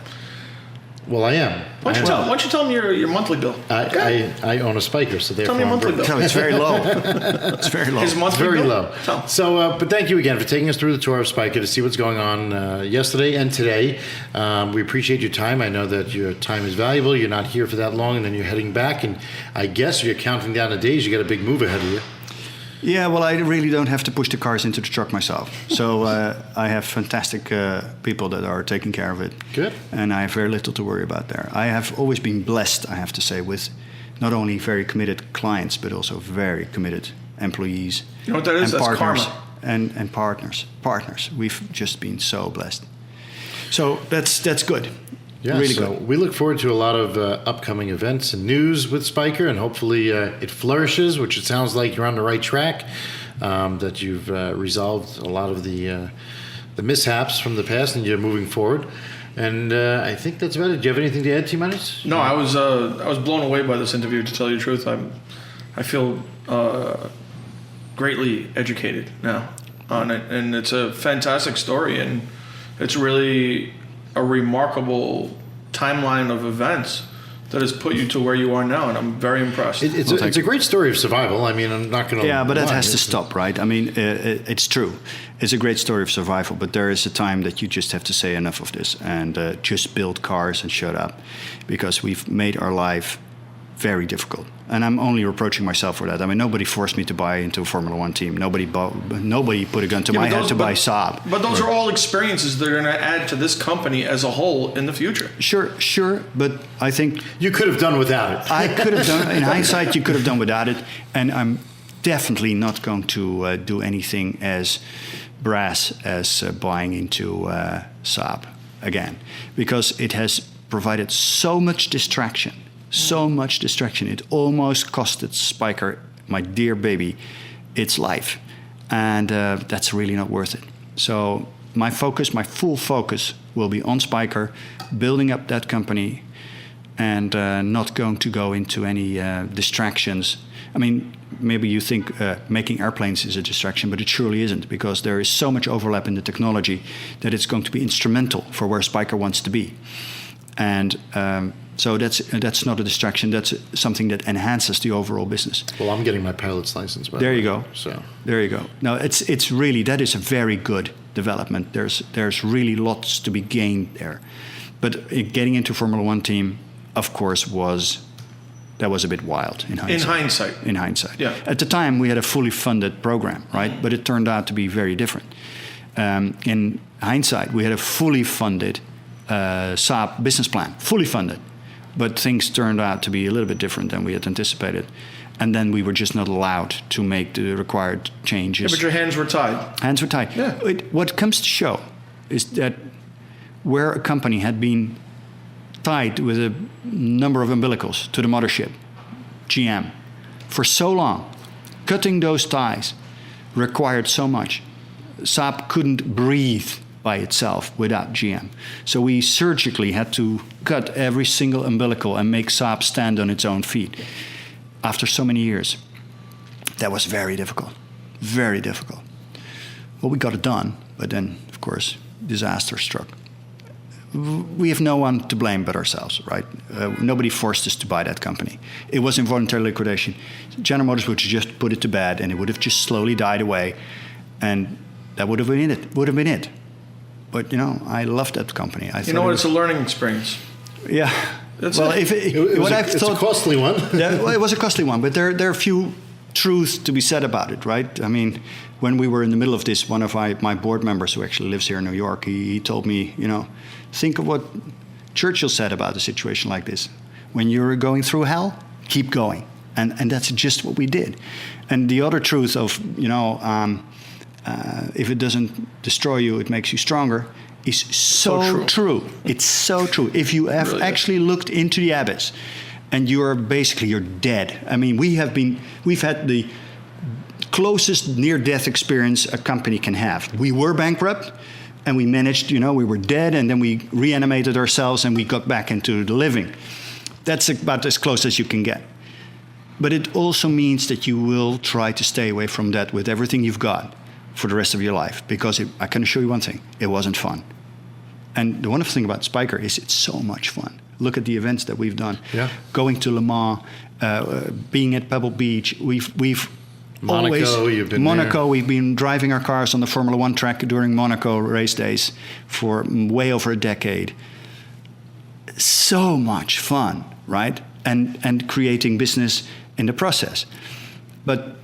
well, I am. Why don't you tell him your monthly bill? I own a Spyker, so therefore me a I'm monthly broke. bill. No, it's very low. It's very low. His monthly Very bill? low. Tell him. So, but thank you again for taking us through the tour of Spyker to see what's going on yesterday and today. We appreciate your time. I know that your time is valuable. You're not here for that long, and then you're heading back. And I guess you're counting down the days. You got a big move ahead of you. Yeah, well, I really don't have to push the cars into the truck myself. So I have fantastic people that are taking care of it. Good. And I have very little to worry about there. I have always been blessed, I have to say, with not only very committed clients, but also very committed employees. You know what that is? And That's partners. karma. And partners. We've just been so blessed. So that's good. Yeah, really so good. we look forward to a lot of upcoming events and news with Spyker, and hopefully it flourishes, which it sounds like you're on the right track. that you've resolved a lot of the mishaps from the past, and you're moving forward. And I think that's about it. Do you have anything to add, T-Minus? No, I was blown away by this interview. To tell you the truth, I feel greatly educated now on it, and it's a fantastic story, and it's really a remarkable timeline of events that has put you to where you are now, and I'm very impressed. It's a great story of survival. I mean, I'm not going to. Yeah, but that has to stop, right? I mean, it's true. It's a great story of survival, but there is a time that you just have to say enough of this and just build cars and shut up, because we've made our life very difficult. And I'm only reproaching myself for that. I mean, nobody forced me to buy into a Formula One team. Nobody put a gun to my head to buy Saab. But those are all experiences that are going to add to this company as a whole in the future. Sure, but I think you could have done without it. I could have done. In hindsight, you could have done without it. And I'm definitely not going to do anything as brass as buying into Saab again, because it has provided so much distraction. It almost costed Spyker, my dear baby, its life. And that's really not worth it. So my full focus will be on Spyker, building up that company, and not going to go into any distractions. I mean, maybe you think making airplanes is a distraction, but it surely isn't, because there is so much overlap in the technology that it's going to be instrumental for where Spyker wants to be. And so that's not a distraction. That's something that enhances the overall business. Well, I'm getting my pilot's license. There you go. So there you go. No, it's really, that is a very good development. There's really lots to be gained there. But getting into Formula One team, of course, was a bit wild in hindsight. In hindsight. Yeah. At the time, we had a fully funded program, right? But it turned out to be very different. In hindsight, we had a fully funded Saab business plan, fully funded. But things turned out to be a little bit different than we had anticipated. And then we were just not allowed to make the required changes. Yeah, but your hands were tied. Hands were tied. Yeah. What comes to show is that where a company had been tied with a number of umbilicals to the mothership, GM, for so long, cutting those ties required so much. Saab couldn't breathe by itself without GM. So we surgically had to cut every single umbilical and make Saab stand on its own feet. After so many years, that was very difficult, very difficult. Well, we got it done, but then, of course, disaster struck. We have no one to blame but ourselves, right? Nobody forced us to buy that company. It was involuntary liquidation. General Motors would just put it to bed, and it would have just slowly died away, and that would have been it. But, I loved that company. It's a learning experience. Yeah. That's a costly one. Well, it was a costly one, but there are a few truths to be said about it, right? I mean, when we were in the middle of this, one of my board members who actually lives here in New York, he told me, think of what Churchill said about a situation like this. When you're going through hell, keep going. And that's just what we did. And the other truth of, if it doesn't destroy you, it makes you stronger, is so true. It's so true. If you have really actually looked into the abyss, and you're dead. I mean, we've had the closest near-death experience a company can have. We were bankrupt, and we managed, we were dead, and then we reanimated ourselves, and we got back into the living. That's about as close as you can get. But it also means that you will try to stay away from that with everything you've got for the rest of your life, because I can assure you one thing, it wasn't fun. And the wonderful thing about Spyker is it's so much fun. Look at the events that we've done. Yeah. Going to Le Mans, being at Pebble Beach, we've Monaco, you've been Monaco, there. We've been driving our cars on the Formula One track during Monaco race days for way over a decade. So much fun, right? And creating business in the process. But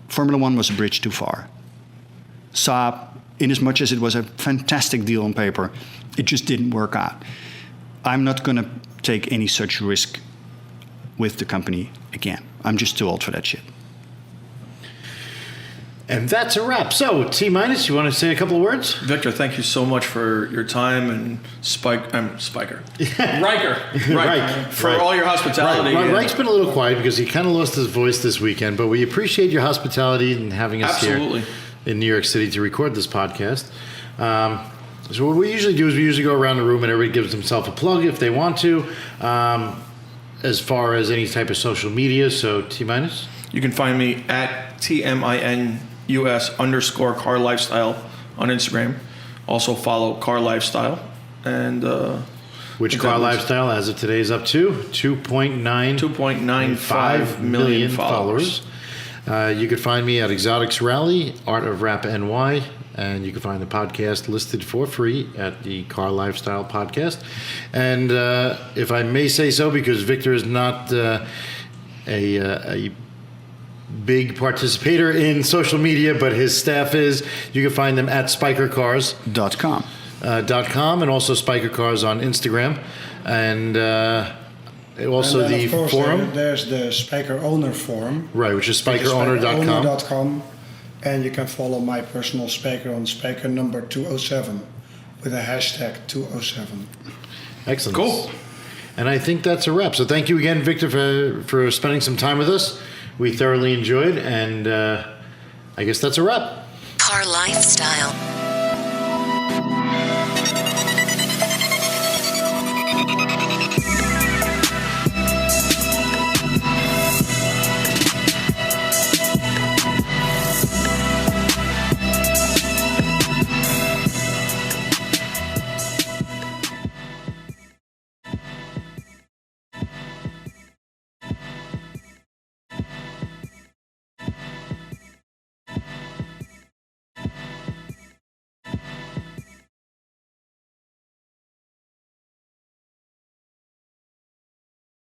Formula One was a bridge too far. Saab, in as much as it was a fantastic deal on paper, it just didn't work out. I'm not going to take any such risk with the company again. I'm just too old for that shit. And that's a wrap. So, T minus, you want to say a couple of words? Victor, thank you so much for your time, and Spiker. Riker. Right. For all your hospitality. Right. Reich's been a little quiet because he kind of lost his voice this weekend, but we appreciate your hospitality and having us Absolutely. here in New York City to record this podcast. So what we usually do is we usually go around the room and everybody gives themselves a plug if they want to, as far as any type of social media. So, T minus? You can find me at TMINUS_car lifestyle on Instagram. Also follow Car Lifestyle. And Which Car Lifestyle, as of today, is up to 2.95 million followers. You can find me at Exotics Rally, Art of Rap NY, and you can find the podcast listed for free at the Car Lifestyle Podcast. And if I may say so, because Victor is not a big participator in social media, but his staff is, you can find them at spikercars.com. and also Spyker Cars on Instagram. And also and then, the of course, forum. There's the Spyker Owner forum. Right, which is spikerowner.com. Spykerowner.com. And you can follow my personal Spyker on Spyker number 207 with a hashtag 207. Excellent. Cool. And I think that's a wrap. So thank you again, Victor, for spending some time with us. We thoroughly enjoyed, and I guess that's a wrap. Car Lifestyle.